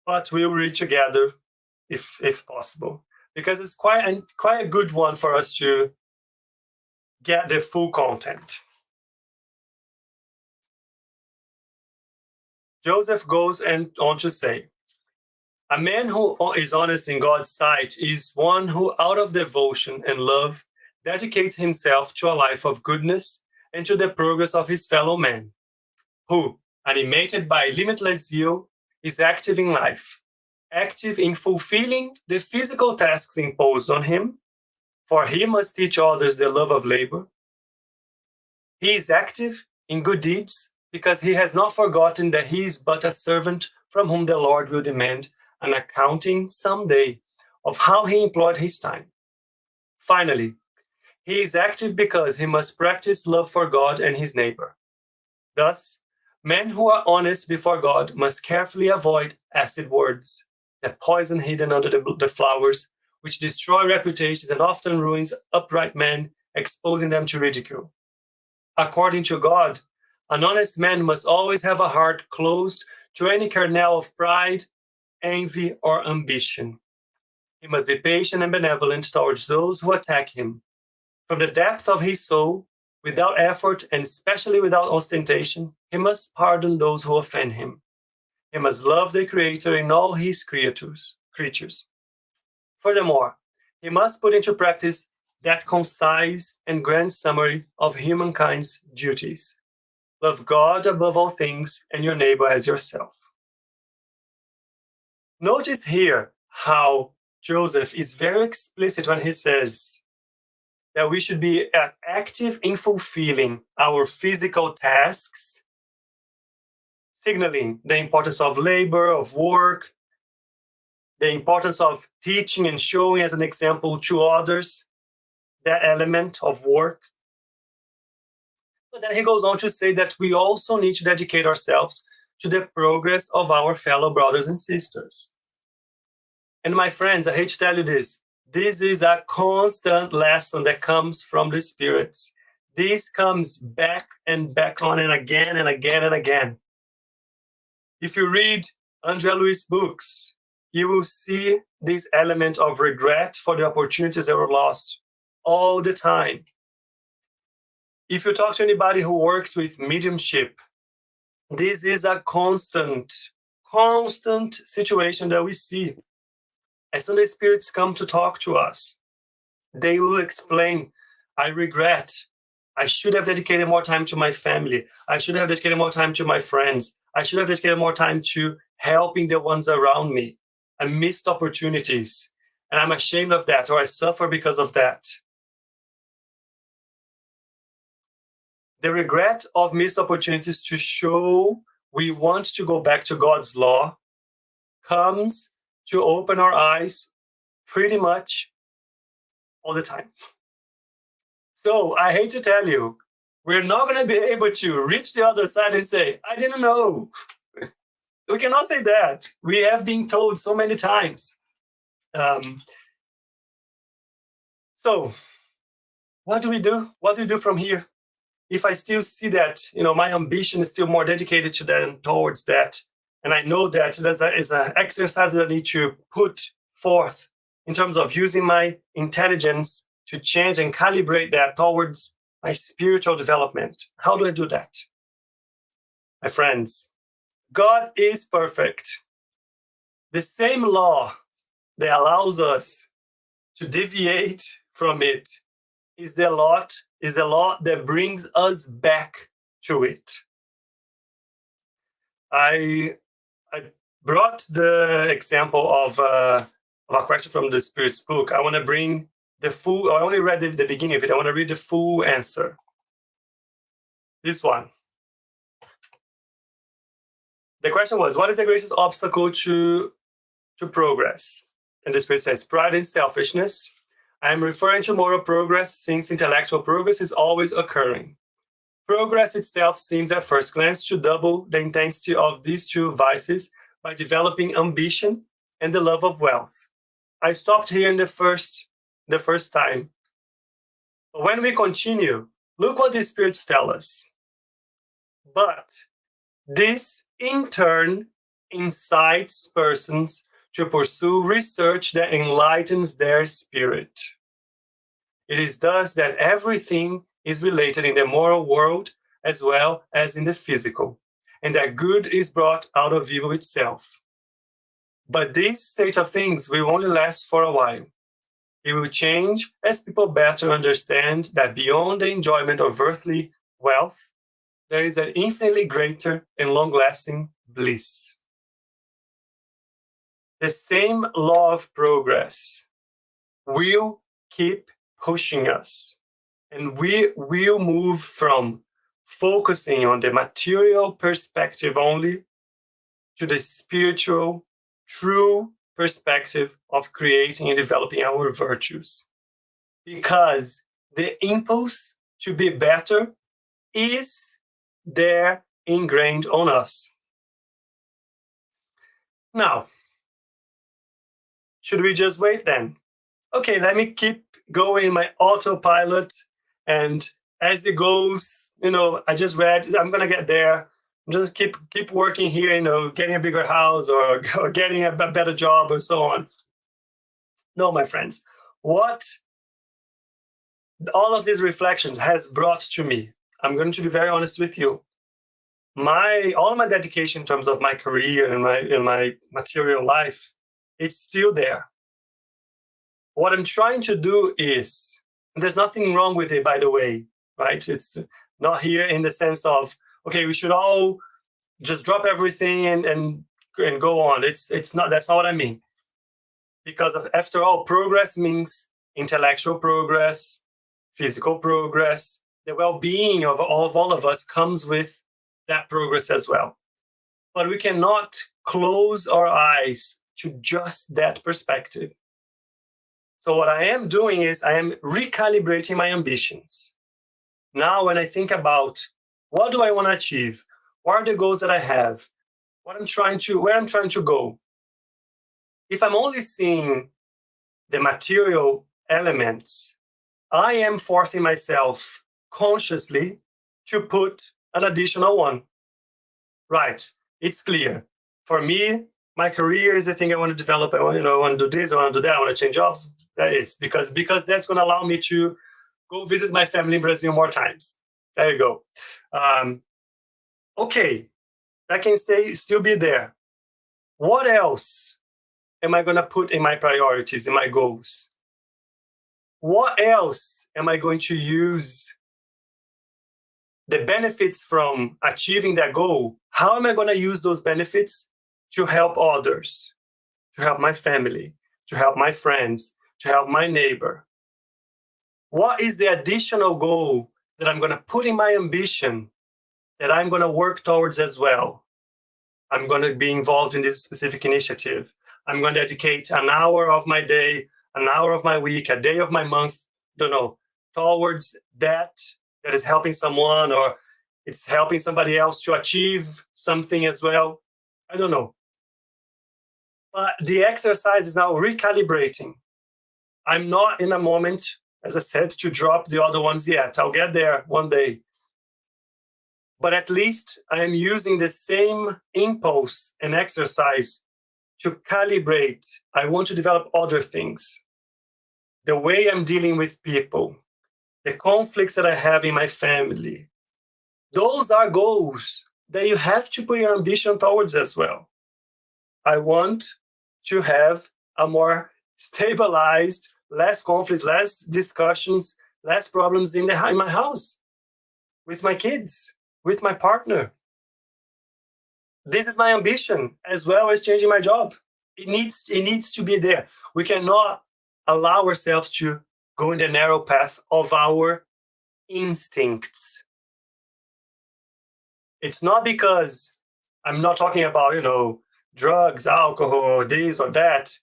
but we'll read together if possible, because it's quite a good one for us to get the full content. Joseph goes on to say, a man who is honest in God's sight is one who, out of devotion and love, dedicates himself to a life of goodness and to the progress of his fellow men, who, animated by limitless zeal, is active in life, active in fulfilling the physical tasks imposed on him, for he must teach others the love of labor. He is active in good deeds because he has not forgotten that he is but a servant from whom the Lord will demand an accounting someday of how he employed his time. Finally, he is active because he must practice love for God and his neighbor. Thus, men who are honest before God must carefully avoid acid words, the poison hidden under the flowers, which destroy reputations and often ruins upright men, exposing them to ridicule. According to God, an honest man must always have a heart closed to any kernel of pride, envy, or ambition. He must be patient and benevolent towards those who attack him. From the depth of his soul, without effort and especially without ostentation, he must pardon those who offend him. He must love the Creator in all his creatures. Furthermore, he must put into practice that concise and grand summary of humankind's duties. Love God above all things and your neighbor as yourself. Notice here how Joseph is very explicit when he says that we should be active in fulfilling our physical tasks, signaling the importance of labor, of work, the importance of teaching and showing as an example to others that element of work. But then he goes on to say that we also need to dedicate ourselves to the progress of our fellow brothers and sisters. And my friends, I hate to tell you this is a constant lesson that comes from the spirits. This comes back and back on and again and again and again. If you read Andrea Luiz books, you will see this element of regret for the opportunities that were lost all the time. If you talk to anybody who works with mediumship, this is a constant situation that we see. As soon as spirits come to talk to us, they will explain, I regret. I should have dedicated more time to my family. I should have dedicated more time to my friends. I should have dedicated more time to helping the ones around me. I missed opportunities, and I'm ashamed of that, or I suffer because of that. The regret of missed opportunities to show we want to go back to God's law comes to open our eyes pretty much all the time. So I hate to tell you, we're not going to be able to reach the other side and say, I didn't know. We cannot say that. We have been told so many times. So what do we do? What do we do from here? If I still see that, my ambition is still more dedicated to that and towards that, and I know that is an exercise that I need to put forth in terms of using my intelligence to change and calibrate that towards my spiritual development. How do I do that? My friends, God is perfect. The same law that allows us to deviate from it is the law that brings us back to it. I brought the example of a question from the Spirit's book. I want to bring the full, I only read the beginning of it. I want to read the full answer. This one. The question was, what is the greatest obstacle to progress? And the Spirit says, pride and selfishness. I am referring to moral progress since intellectual progress is always occurring. Progress itself seems at first glance to double the intensity of these two vices by developing ambition and the love of wealth. I stopped here in the first time. But when we continue, look what the spirits tell us. But this in turn incites persons to pursue research that enlightens their spirit. It is thus that everything is related in the moral world as well as in the physical, and that good is brought out of evil itself. But this state of things will only last for a while. It will change as people better understand that beyond the enjoyment of earthly wealth, there is an infinitely greater and long-lasting bliss. The same law of progress will keep pushing us, and we will move from focusing on the material perspective only to the spiritual, true perspective of creating and developing our virtues. Because the impulse to be better is there ingrained on us. Now, should we just wait then? Okay, let me keep going in my autopilot, and as it goes, I just read, I'm gonna get there. Just keep working here, getting a bigger house or getting a better job or so on. No, my friends, what all of these reflections has brought to me, I'm going to be very honest with you. All my dedication in terms of my career and in my material life, it's still there. What I'm trying to do is, and there's nothing wrong with it, by the way, right? It's not here in the sense of, okay, we should all just drop everything and go on. It's not. That's not what I mean. Because after all, progress means intellectual progress, physical progress. The well-being of all of us comes with that progress as well. But we cannot close our eyes to just that perspective. So what I am doing is I am recalibrating my ambitions. Now, when I think about what do I want to achieve, what are the goals that I have, where I'm trying to go. If I'm only seeing the material elements, I am forcing myself consciously to put an additional one. Right, it's clear. For me, my career is the thing I want to develop. I want to do this, I want to do that, I want to change jobs. That is because that's going to allow me to go visit my family in Brazil more times. There you go. Okay, that can still be there. What else am I going to put in my priorities, in my goals? What else am I going to use the benefits from achieving that goal? How am I going to use those benefits to help others, to help my family, to help my friends, to help my neighbor? What is the additional goal that I'm going to put in my ambition that I'm going to work towards as well? I'm going to be involved in this specific initiative. I'm going to dedicate an hour of my day, an hour of my week, a day of my month, towards that is helping someone, or it's helping somebody else to achieve something as well. I don't know. But the exercise is now recalibrating. I'm not in a moment, as I said, to drop the other ones yet. I'll get there one day. But at least I am using the same impulse and exercise to calibrate. I want to develop other things. The way I'm dealing with people, the conflicts that I have in my family. Those are goals that you have to put your ambition towards as well. I want to have a more stabilized, less conflicts, less discussions, less problems in my house, with my kids, with my partner. This is my ambition, as well as changing my job. It needs to be there. We cannot allow ourselves to go in the narrow path of our instincts. It's not because I'm not talking about, drugs, alcohol, this or that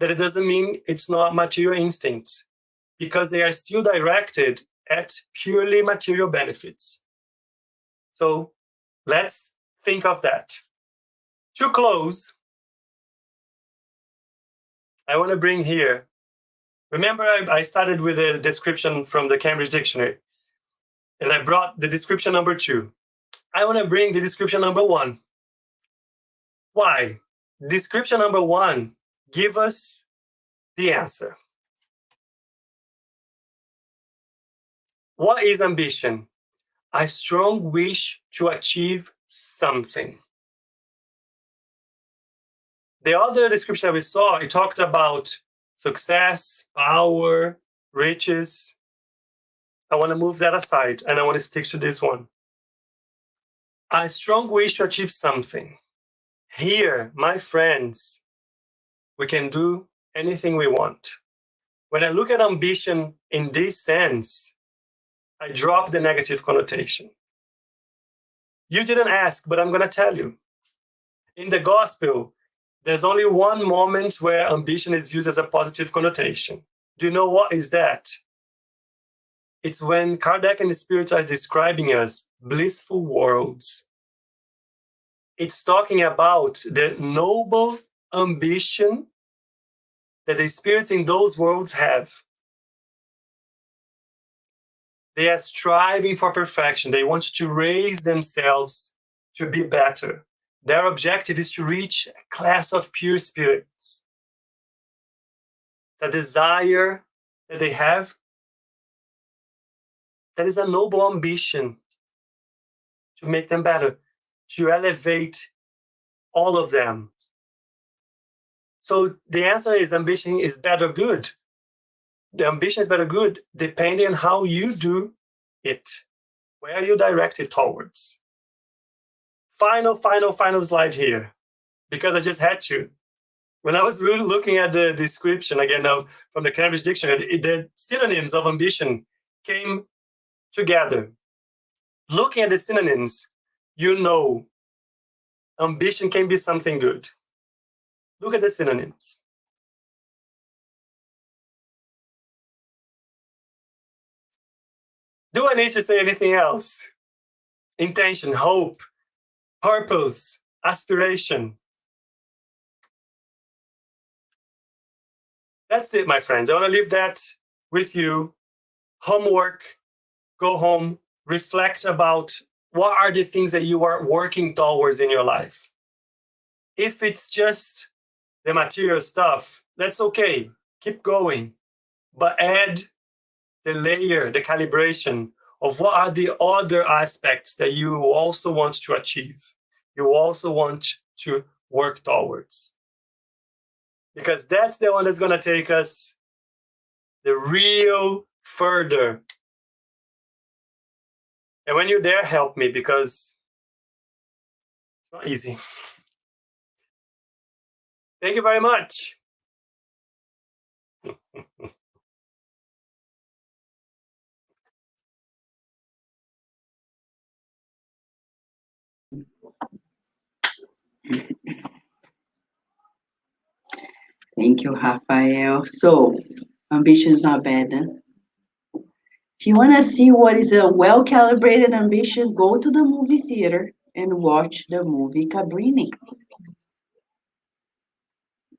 it doesn't mean it's not material instincts, because they are still directed at purely material benefits. So let's think of that. To close, I want to bring here, remember I started with a description from the Cambridge Dictionary, and I brought the description number 2. I want to bring the description number 1. Why? Description number 1 gives us the answer. What is ambition? A strong wish to achieve something. The other description that we saw, it talked about success, power, riches. I want to move that aside, and I want to stick to this one. A strong wish to achieve something. Here, my friends, we can do anything we want. When I look at ambition in this sense, I drop the negative connotation. You didn't ask, but I'm going to tell you. In the gospel, there's only one moment where ambition is used as a positive connotation. Do you know what is that? It's when Kardec and the spirits are describing us blissful worlds. It's talking about the noble ambition that the spirits in those worlds have. They are striving for perfection. They want to raise themselves to be better. Their objective is to reach a class of pure spirits. It's a desire that they have. That is a noble ambition to make them better, to elevate all of them. So the answer is ambition is better good. The ambition is better good depending on how you do it, where you direct it towards. Final slide here, because I just had to. When I was really looking at the description, again, now from the Cambridge Dictionary, the synonyms of ambition came together. Looking at the synonyms, ambition can be something good. Look at the synonyms. Do I need to say anything else? Intention, hope, purpose, aspiration. That's it, my friends. I want to leave that with you. Homework, go home, reflect about what are the things that you are working towards in your life. If it's just the material stuff, that's okay. Keep going. But add the layer, the calibration of what are the other aspects that you also want to achieve, you also want to work towards. Because that's the one that's going to take us the real further. And when you're there, help me because it's not easy. Thank you very much. Thank you, Rafael. So, ambition is not bad, huh? If you want to see what is a well-calibrated ambition, go to the movie theater and watch the movie Cabrini.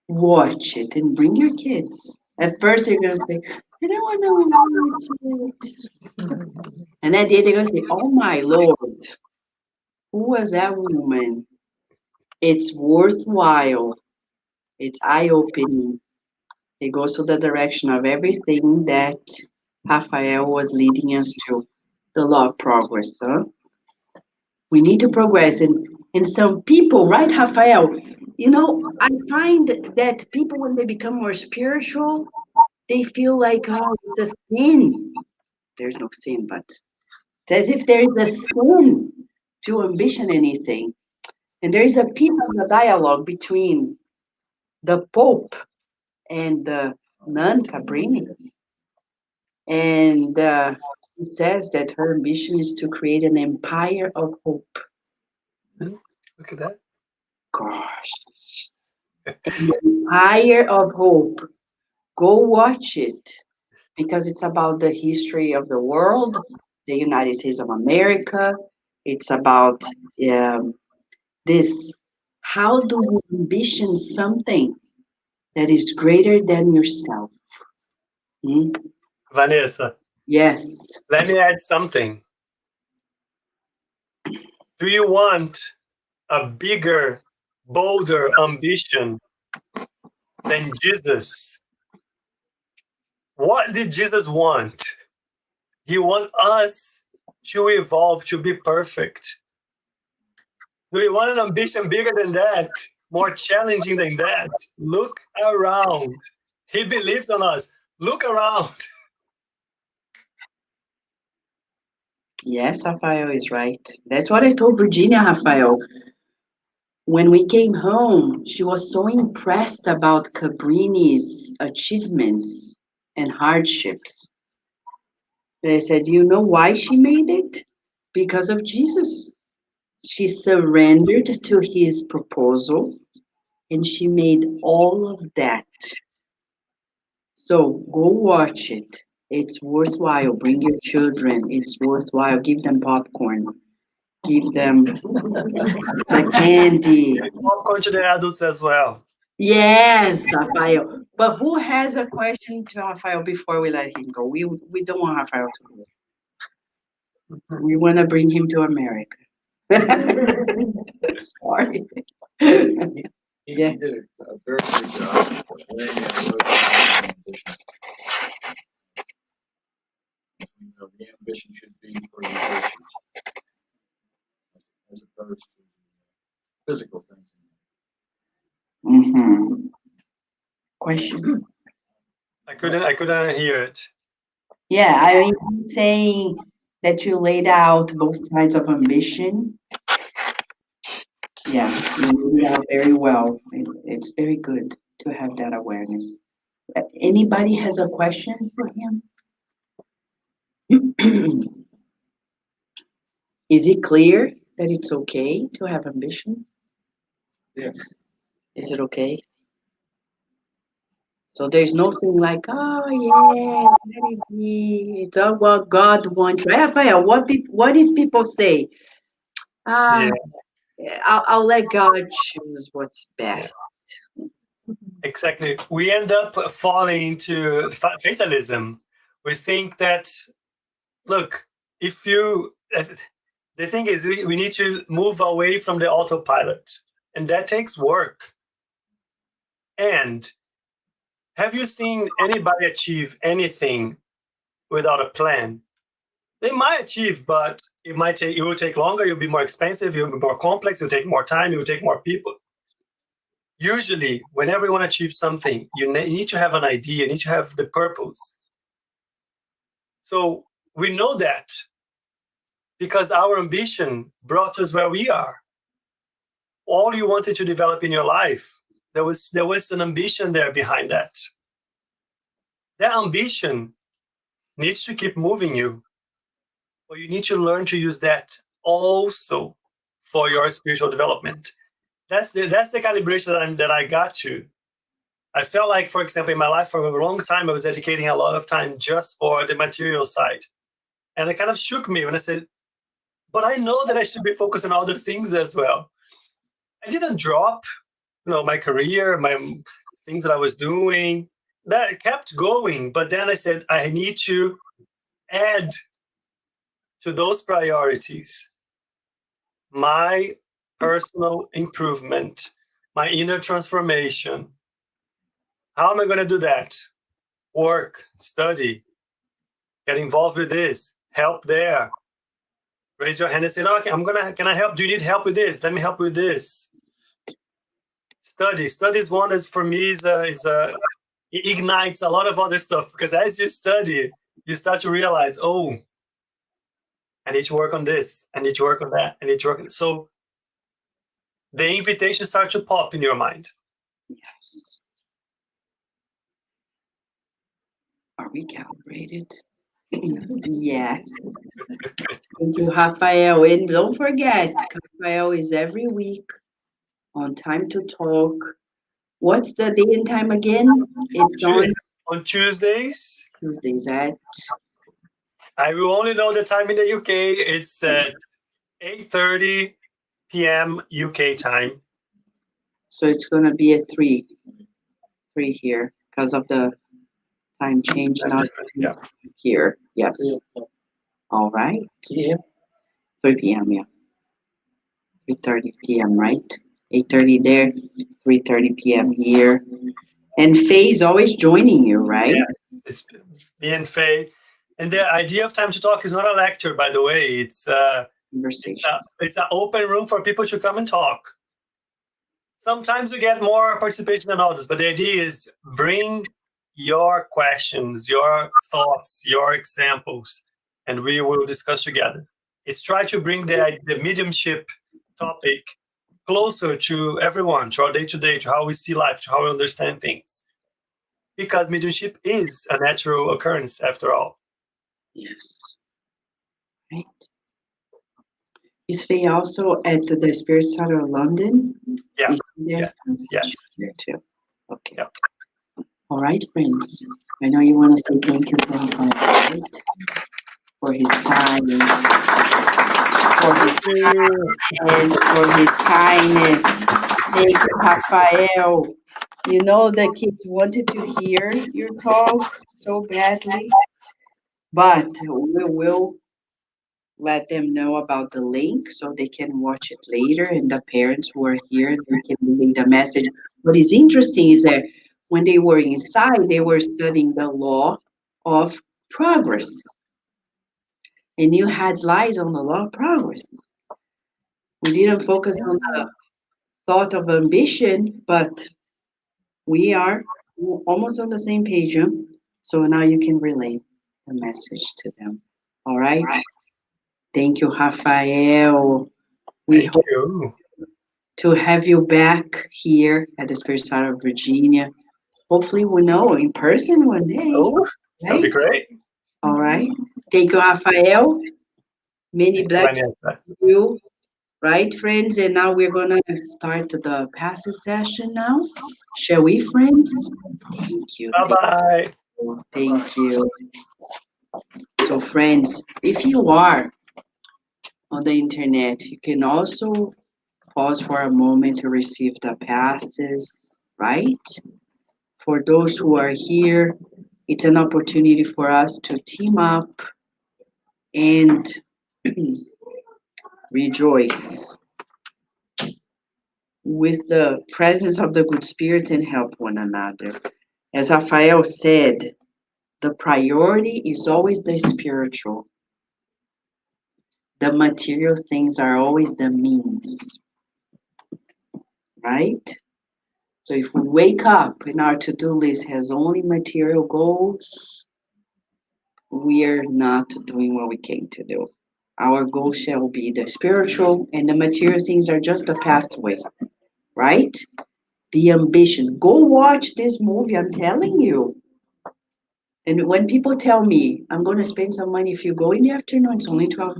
Watch it and bring your kids. At first, they're going to say, I don't want to watch it. And at the end, they're going to say, oh my Lord, who was that woman? It's worthwhile. It's eye-opening. It goes to the direction of everything that Rafael was leading us to, the law of progress. Huh? We need to progress. And some people, right, Rafael? You know, I find that people, when they become more spiritual, they feel like, oh, it's a sin. There's no sin, but it's as if there is a sin to ambition anything. And there is a piece of the dialogue between the Pope and the nun Cabrini. And he says that her ambition is to create an empire of hope. Look at that. Gosh, an empire of hope. Go watch it because it's about the history of the world, the United States of America. It's about this. How do you ambition something that is greater than yourself? Hmm? Vanessa, Yes. let me add something. Do you want a bigger, bolder ambition than Jesus? What did Jesus want? He wants us to evolve, to be perfect. Do you want an ambition bigger than that? More challenging than that? Look around. He believes on us. Look around. Yes, Rafael is right. That's what I told Virginia, Rafael. When we came home, she was so impressed about Cabrini's achievements and hardships. I said, you know why she made it? Because of Jesus. She surrendered to his proposal and she made all of that. So go watch it. It's worthwhile. Bring your children. It's worthwhile. Give them popcorn. Give them the candy. Popcorn to the adults as well. Yes, Rafael. But who has a question to Rafael before we let him go? We don't want Rafael to go. We want to bring him to America. Sorry. Yeah. He did a very good job of laying out what ambition. You know, the ambition should be for the virtues as opposed to physical things. Mm-hmm. Question. I couldn't hear it. Yeah, I'm saying that you laid out both sides of ambition. Yeah, you laid it out very well. It's very good to have that awareness. Anybody has a question for him? Is it clear that it's okay to have ambition? Yes. Is it okay? So there's nothing like, oh yeah, let it be. It's all what God wants. Rafael, what if people say, Yeah, ah, I'll let God choose what's yeah, best. exactly. We end up falling into fatalism. We think that, look, if you, the thing is, we need to move away from the autopilot, and that takes work. And have you seen anybody achieve anything without a plan? They might achieve, but it will take longer, it'll be more expensive, it'll be more complex, it'll take more time, it will take more people. Usually, whenever you want to achieve something, you need to have an idea, you need to have the purpose. So we know that because our ambition brought us where we are. All you wanted to develop in your life, there was an ambition there behind that. That ambition needs to keep moving you, but you need to learn to use that also for your spiritual development. That's the calibration that I got to. I felt like, for example, in my life for a long time, I was dedicating a lot of time just for the material side. And it kind of shook me when I said, but I know that I should be focused on other things as well. I didn't drop, my career, my things that I was doing. That kept going. But then I said, I need to add to those priorities my personal improvement, my inner transformation. How am I going to do that? Work, study, get involved with this, help there. Raise your hand and say, "No, okay, can I help? Do you need help with this? Let me help with this." Study is one is for me it ignites a lot of other stuff because as you study, you start to realize, oh, I need to work on this, I need to work on that, I need to work on. So the invitation starts to pop in your mind. Yes. Are we calibrated? Yes. Thank you, Rafael. And don't forget, Rafael is every week on Time to Talk. What's the day and time again? It's on On Tuesdays, Tuesdays at I will only know the time in the UK. It's at 8:30 p.m. UK time. so it's gonna be at three here because of the time change, not Yeah. here. Yes. All right. Yeah. 3 p.m. Yeah. 3:30 p.m. Right? 8:30 there, 3:30 p.m. here. And Faye's always joining you, right? Yeah. It's me and Faye. And the idea of Time to Talk is not a lecture, by the way. Conversation. It's an open room for people to come and talk. Sometimes we get more participation than others, but the idea is bring your questions, your thoughts, your examples, and we will discuss together. It's try to bring the mediumship topic closer to everyone, to our day to day, to how we see life, to how we understand things. Because mediumship is a natural occurrence after all. Yes. Right. Is Faye also at the Spirit Center of London? Yeah. Is she there? Yeah. Yes. She's there too. Okay. Yeah. All right, friends. I know you want to say thank you to him, right? For his time, for his kindness, for his kindness. Thank you, Rafael. You know the kids wanted to hear your talk so badly, but we will let them know about the link so they can watch it later. And the parents who are here, they can relay the message. What is interesting is that when they were inside, they were studying the law of progress. And you had slides on the law of progress. We didn't focus on the thought of ambition, but we are almost on the same page. Huh? So now you can relay the message to them. All right. Thank you, Rafael. We Thank hope you. to have you back here at the Spirit Star of Virginia. Hopefully, we'll know in person one day. Oh, that'd be Right? great. All right. Thank you, Rafael. Many blessings Vanessa. to you. Right, friends? And now we're going to start the passage session now. Shall we, friends? Thank you. Bye bye. Thank you. So, friends, if you are on the internet, you can also pause for a moment to receive the passes, right? For those who are here, it's an opportunity for us to team up and rejoice with the presence of the good spirits and help one another. As Rafael said, the priority is always the spiritual. The material things are always the means, right? So if we wake up and our to-do list has only material goals, we are not doing what we came to do. Our goal shall be the spiritual, and the material things are just a pathway, right? The ambition. Go watch this movie, I'm telling you. And when people tell me I'm going to spend some money, if you go in the afternoon, it's only $12.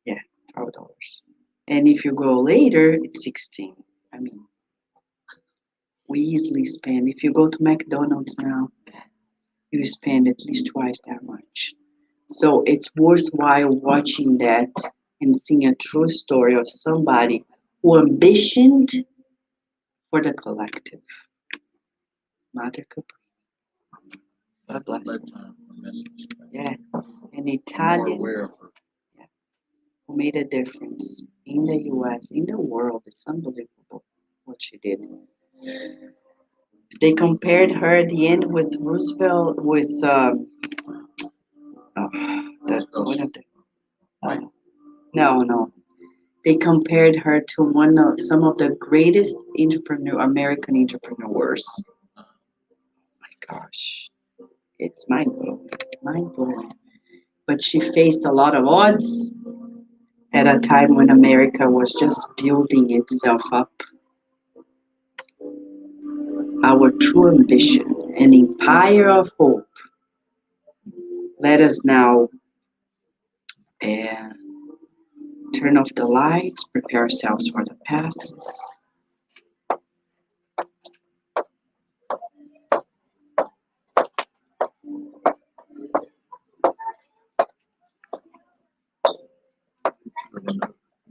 Yeah, $12. And if you go later, it's 16. I mean, we easily spend. If you go to McDonald's now, you spend at least twice that much. So it's worthwhile watching that and seeing a true story of somebody who ambitioned for the collective. Mother Capri. God bless. Yeah, an Italian yeah, who made a difference in the US, in the world. It's unbelievable what she did. They compared her at the end with Roosevelt, with one of the, uh, no. They compared her to one of some of the greatest American entrepreneurs. My gosh, it's mind blowing. But she faced a lot of odds at a time when America was just building itself up. Our true ambition, an empire of hope. Let us now uh, turn off the lights, prepare ourselves for the passes.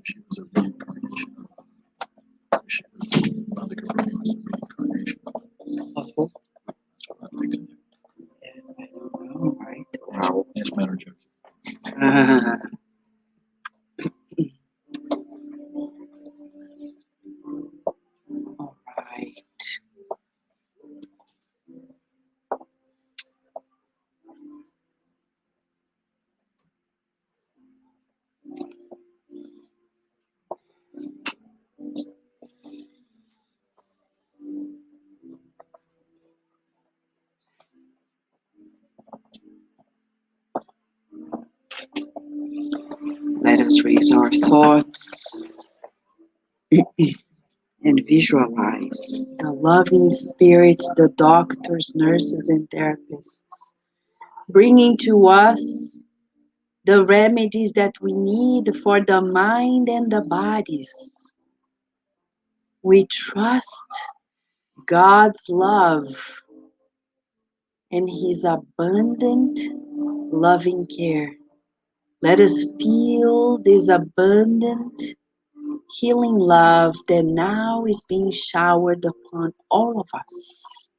She was a reincarnation. She was Mother Capri was a reincarnation. Of hope. That's what I'm thinking. All right. Wow. Nice matter, Joe. All right. Let us raise our thoughts and visualize the loving spirits, the doctors, nurses, and therapists, bringing to us the remedies that we need for the mind and the bodies. We trust God's love and His abundant loving care. Let us feel this abundant healing love that now is being showered upon all of us.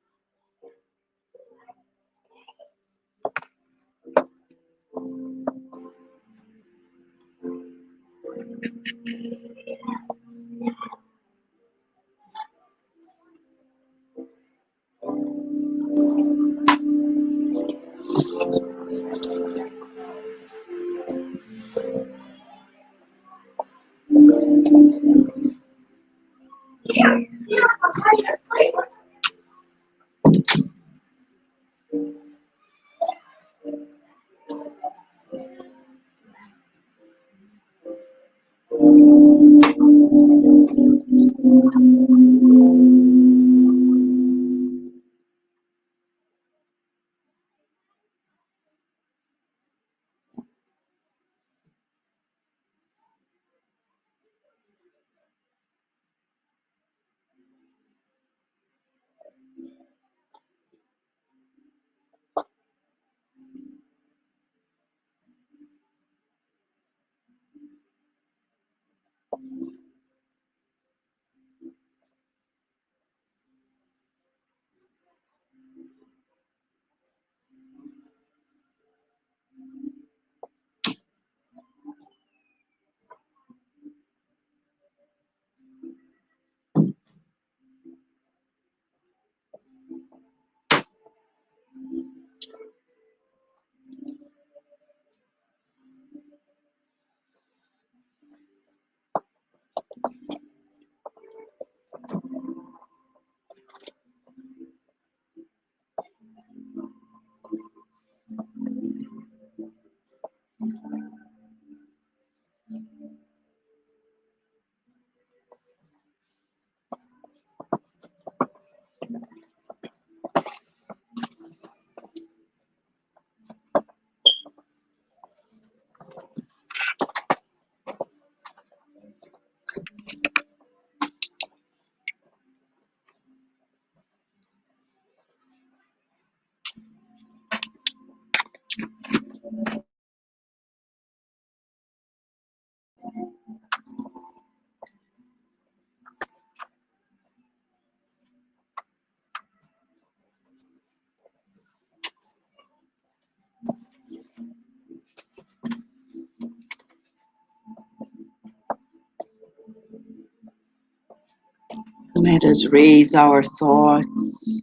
Let us raise our thoughts,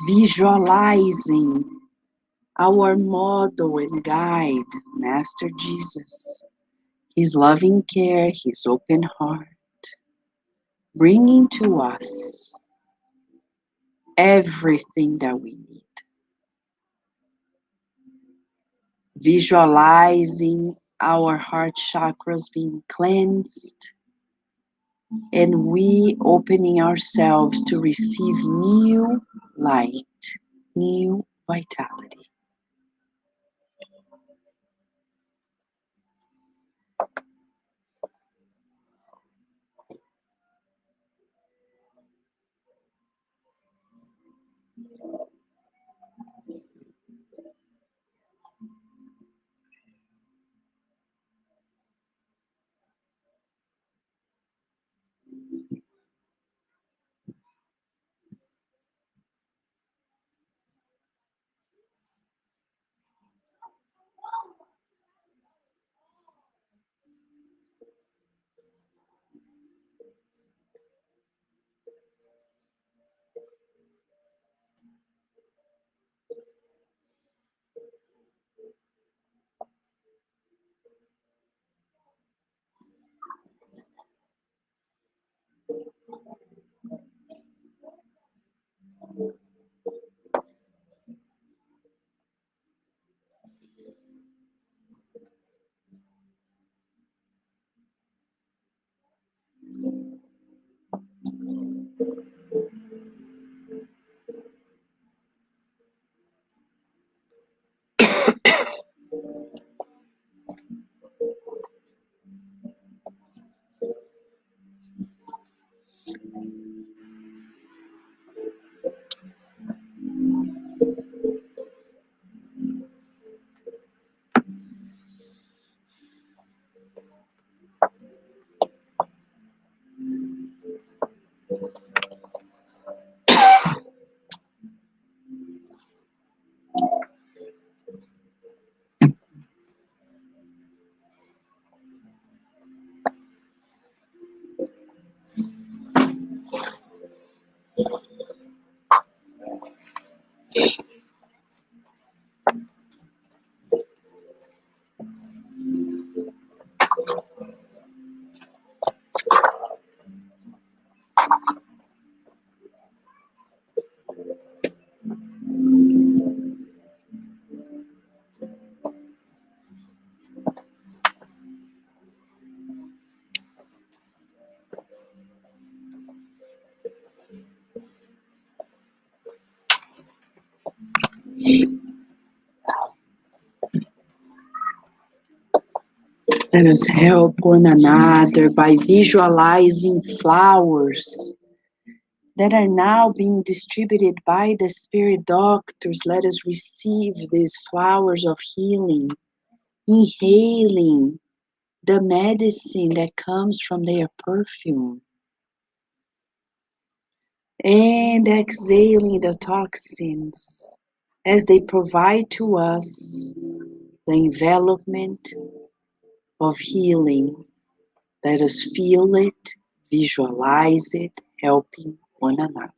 visualizing our model and guide, Master Jesus, His loving care, His open heart, bringing to us everything that we need. Visualizing our heart chakras being cleansed and we opening ourselves to receive new light, new vitality. Let us help one another by visualizing flowers that are now being distributed by the spirit doctors. Let us receive these flowers of healing, inhaling the medicine that comes from their perfume, and exhaling the toxins as they provide to us the envelopment of healing. Let us feel it, visualize it, helping one another.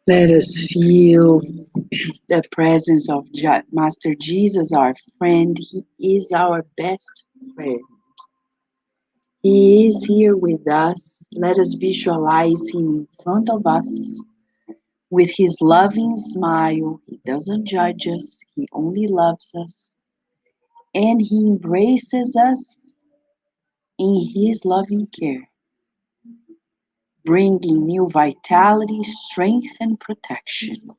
Let us feel the presence of Master Jesus, our friend. He is our best friend. He is here with us. Let us visualize him in front of us with his loving smile. He doesn't judge us, he only loves us. And he embraces us in his loving care, bringing new vitality, strength, and protection.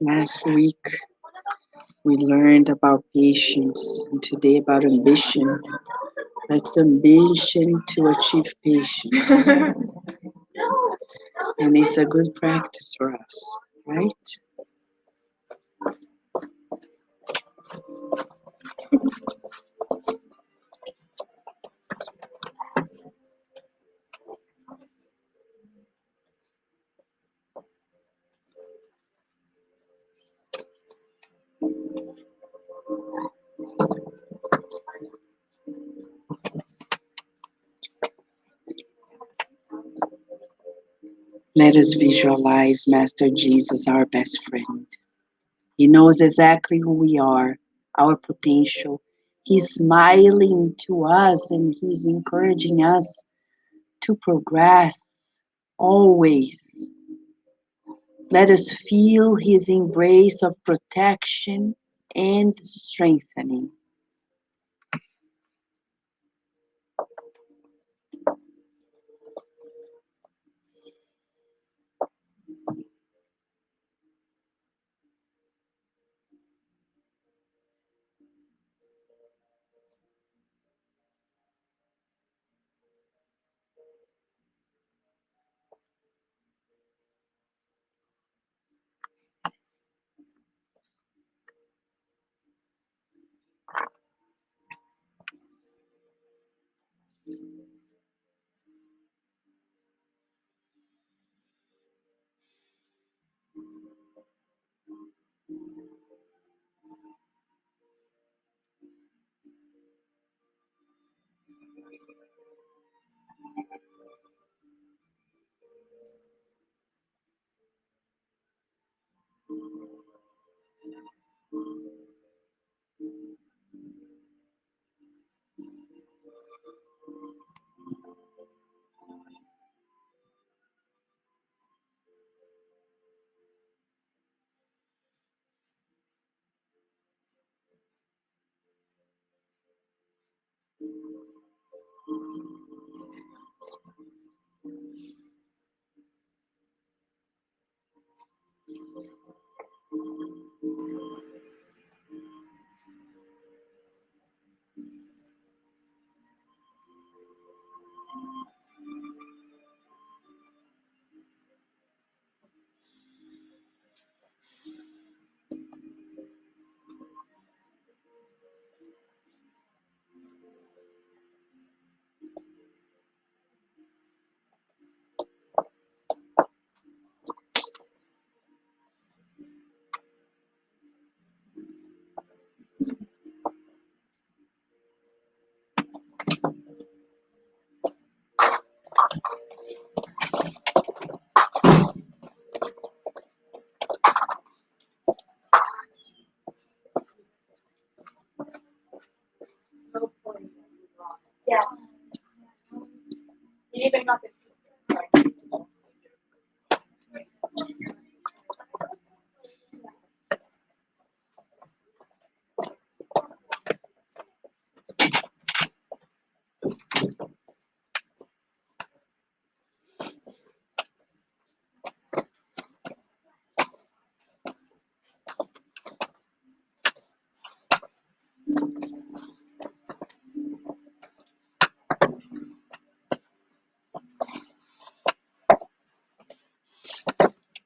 Last week, we learned about patience, and today about ambition. Let's ambition to achieve patience. And it's a good practice for us, right? Let us visualize Master Jesus, our best friend. He knows exactly who we are, our potential. He's smiling to us and he's encouraging us to progress always. Let us feel his embrace of protection and strengthening.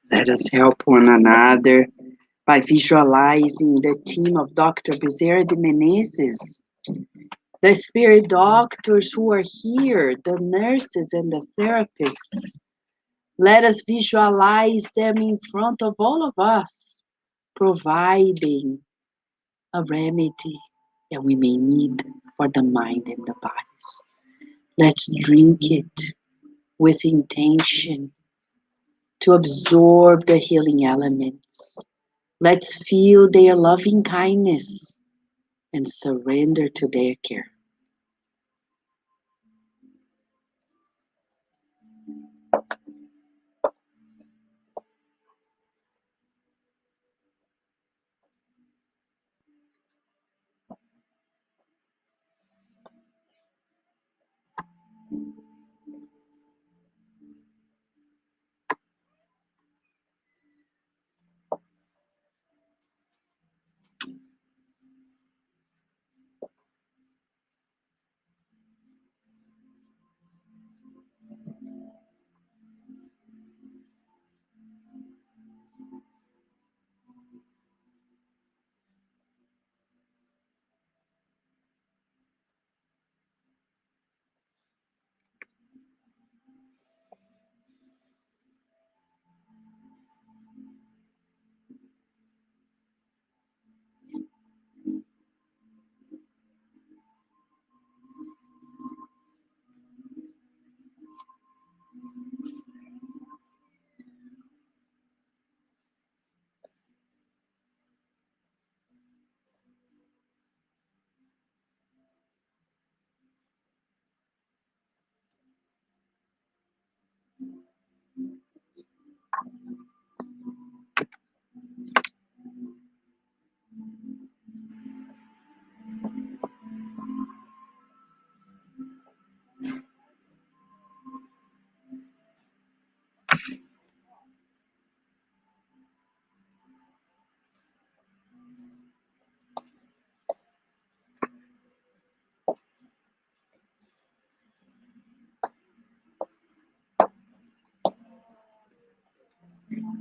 Let us help one another by visualizing the team of Dr. Bezerra de Menezes, the spirit doctors who are here, the nurses and the therapists. Let us visualize them in front of all of us, providing a remedy that we may need for the mind and the bodies. Let's drink it with intention to absorb the healing elements. Let's feel their loving kindness and surrender to their care.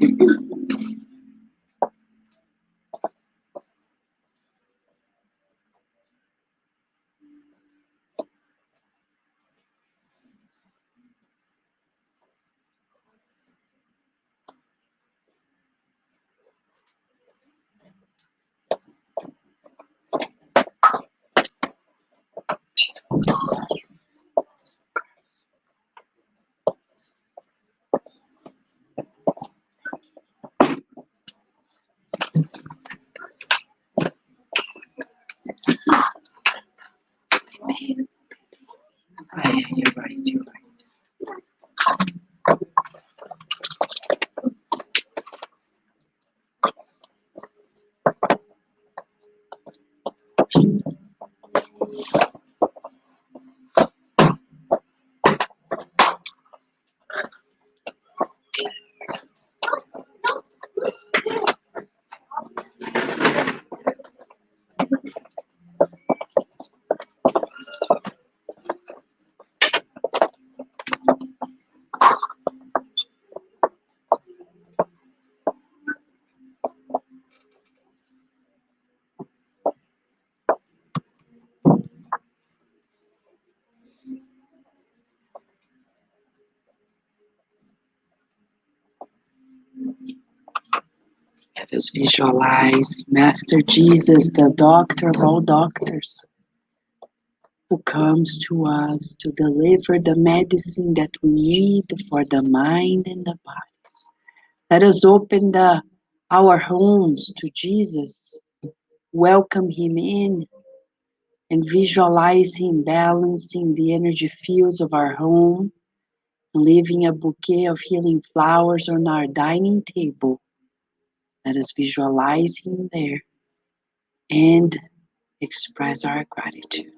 You're right, you're right. Let us visualize Master Jesus, the doctor of all doctors, who comes to us to deliver the medicine that we need for the mind and the bodies. Let us open our homes to Jesus, welcome him in, and visualize him balancing the energy fields of our home, leaving a bouquet of healing flowers on our dining table. Let us visualize him there and express our gratitude.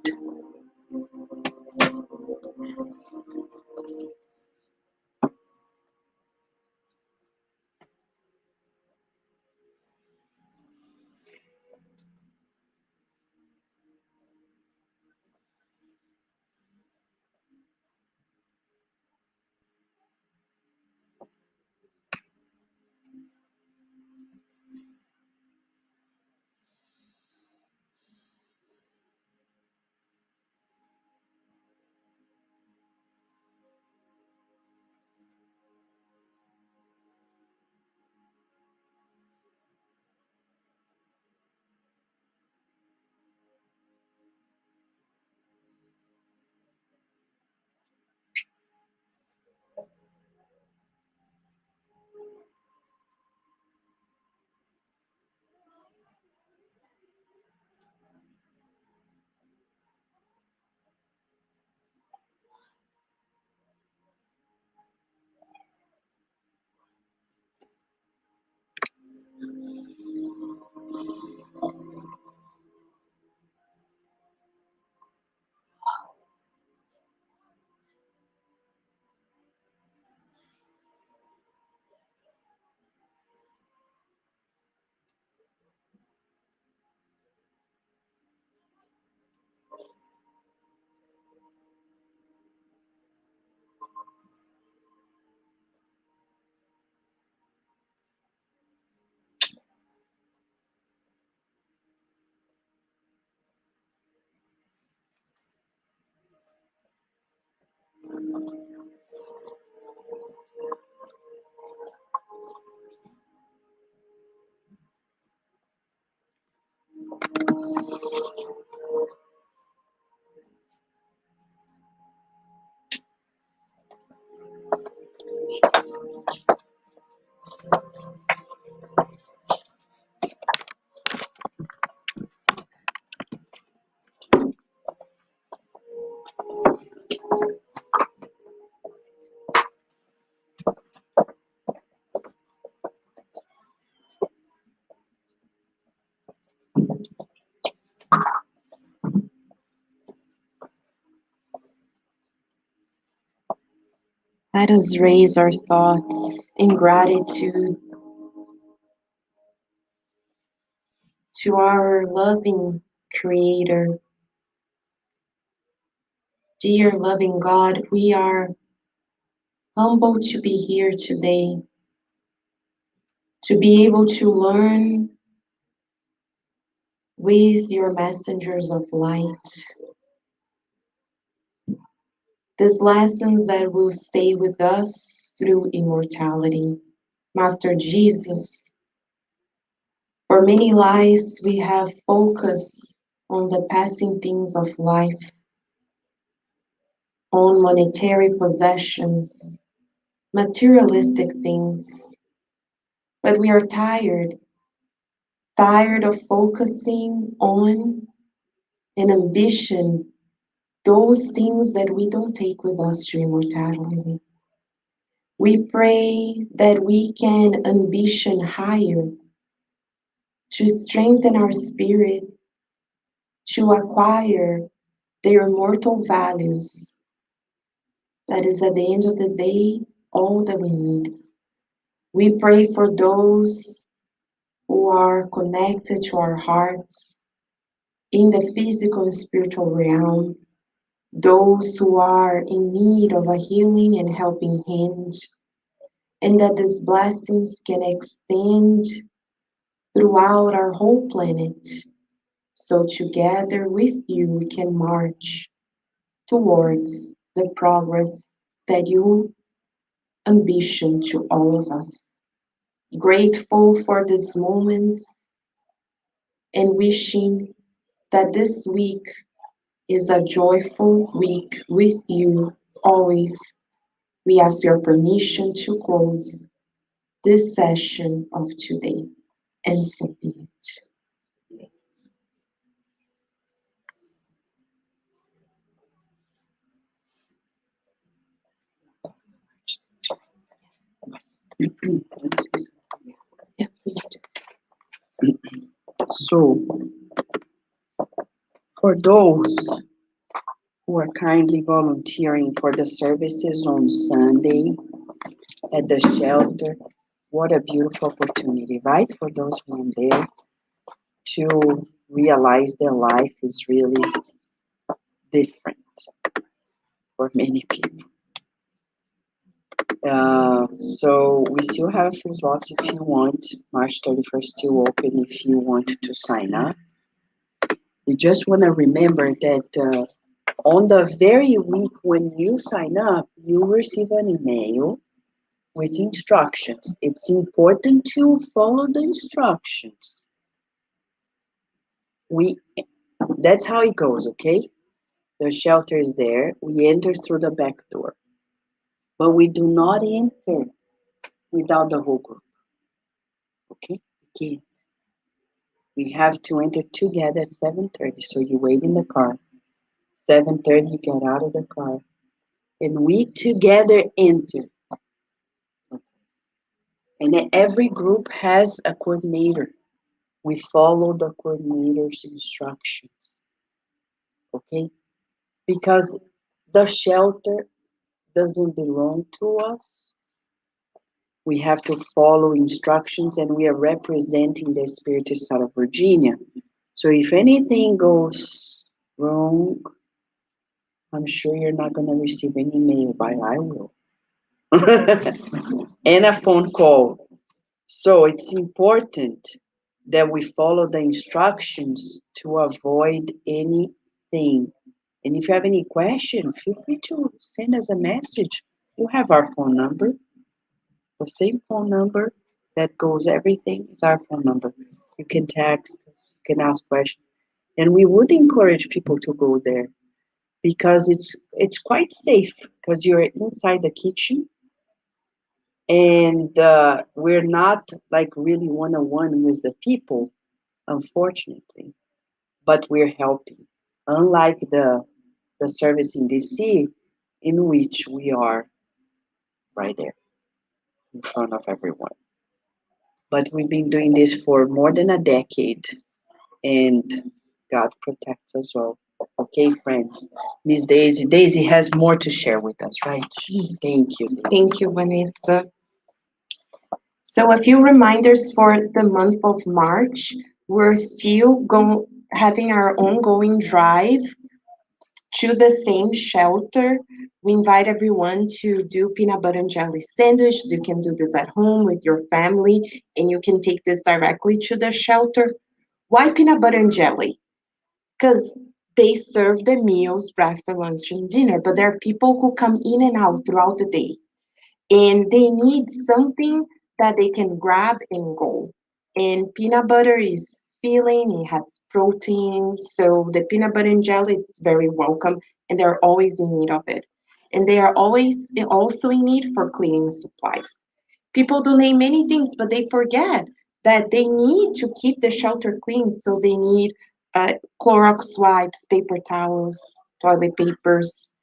Let us raise our thoughts in gratitude to our loving Creator. Dear loving God, we are humbled to be here today, to be able to learn with your messengers of light, these lessons that will stay with us through immortality. Master Jesus, for many lives we have focused on the passing things of life, on monetary possessions, materialistic things, but we are tired of focusing on an ambition, those things that we don't take with us to immortality. We pray that we can ambition higher to strengthen our spirit, to acquire their immortal values. That is at the end of the day, all that we need. We pray for those who are connected to our hearts in the physical and spiritual realm, those who are in need of a healing and helping hand, and that these blessings can extend throughout our whole planet. So together with you, we can march towards the progress that you ambition to all of us. Grateful for this moment and wishing that this week is a joyful week with you always. We ask your permission to close this session of today, and so be it. Yeah, please do. So, for those who are kindly volunteering for the services on Sunday at the shelter, what a beautiful opportunity, right? For those who are there to realize their life is really different for many people. So we still have a few slots if you want. March 31st still open if you want to sign up. We just want to remember that on the very week when you sign up, you receive an email with instructions. It's important to follow the instructions. That's how it goes, okay? The shelter is there. We enter through the back door, but we do not enter without the whole group, okay? We can't. We have to enter together at 7:30. So you wait in the car. 7:30, you get out of the car, and we together enter. And then every group has a coordinator. We follow the coordinator's instructions, okay? Because the shelter doesn't belong to us. We have to follow instructions, and we are representing the Spirited Side of Virginia. So if anything goes wrong, I'm sure you're not going to receive any mail, but I will. And a phone call. So it's important that we follow the instructions to avoid anything. And if you have any question, feel free to send us a message. You have our phone number. The same phone number that goes everything is our phone number. You can text, you can ask questions. And we would encourage people to go there because it's quite safe because you're inside the kitchen and we're not like really one-on-one with the people, unfortunately, but we're helping. Unlike the service in DC, in which we are right there in front of everyone. But we've been doing this for more than a decade, and God protects us all. Okay, friends. Miss Daisy. Daisy has more to share with us, right? Thank you. Thank you, Vanessa. So a few reminders for the month of March. We're still having our ongoing drive to the same shelter We invite everyone to do peanut butter and jelly sandwiches. You can do this at home with your family, and you can take this directly to the shelter. Why peanut butter and jelly? Because they serve the meals, breakfast, lunch, and dinner, but there are people who come in and out throughout the day, and they need something that they can grab and go. And peanut butter is filling, it has protein, so the peanut butter and jelly is very welcome, and they're always in need of it. And they are always also in need for cleaning supplies. People donate many things, but they forget that they need to keep the shelter clean, so they need uh, Clorox wipes, paper towels, toilet papers,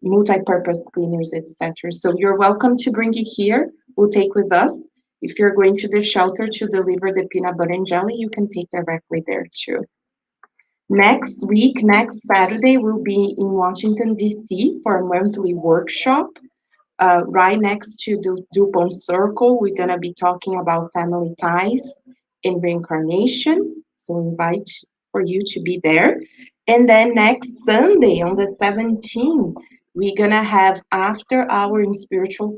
multi-purpose cleaners, etc. So you're welcome to bring it here. We'll take with us. If you're going to the shelter to deliver the peanut butter and jelly, you can take directly there too. Next week, next Saturday, we'll be in Washington, D.C. for a monthly workshop right next to the DuPont Circle. We're going to be talking about family ties and reincarnation. So invite for you to be there. And then next Sunday on the 17th, we're going to have after our in spiritual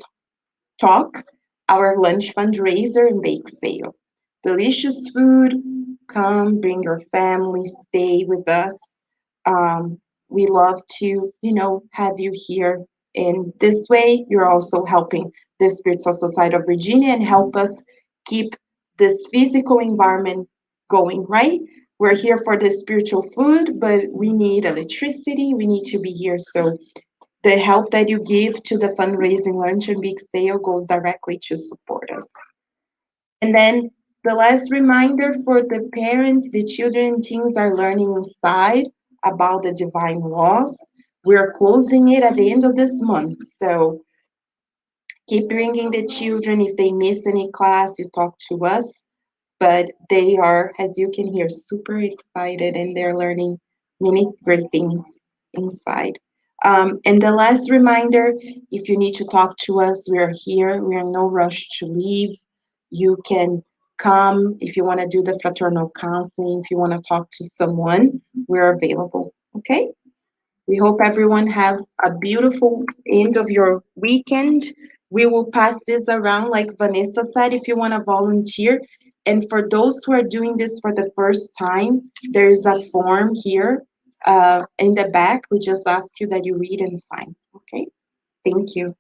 talk, our lunch fundraiser and bake sale. Delicious food. Come, bring your family, stay with us. We love to, have you here. And this way, you're also helping the Spiritual Society of Virginia and help us keep this physical environment going, right? We're here for the spiritual food, but we need electricity. We need to be here. So the help that you give to the fundraising lunch and big sale goes directly to support us. And then the last reminder for the parents, the children and teens are learning inside about the divine laws. We're closing it at the end of this month. So keep bringing the children. If they miss any class, you talk to us. But they are, as you can hear, super excited and they're learning many great things inside. And the last reminder, if you need to talk to us, we are here. We are in no rush to leave. You can come if you want to do the fraternal counseling, if you want to talk to someone, we're available. Okay? We hope everyone have a beautiful end of your weekend. We will pass this around, like Vanessa said, if you want to volunteer. And for those who are doing this for the first time, there's a form here in the back. We just ask you that you read and sign. Okay? Thank you.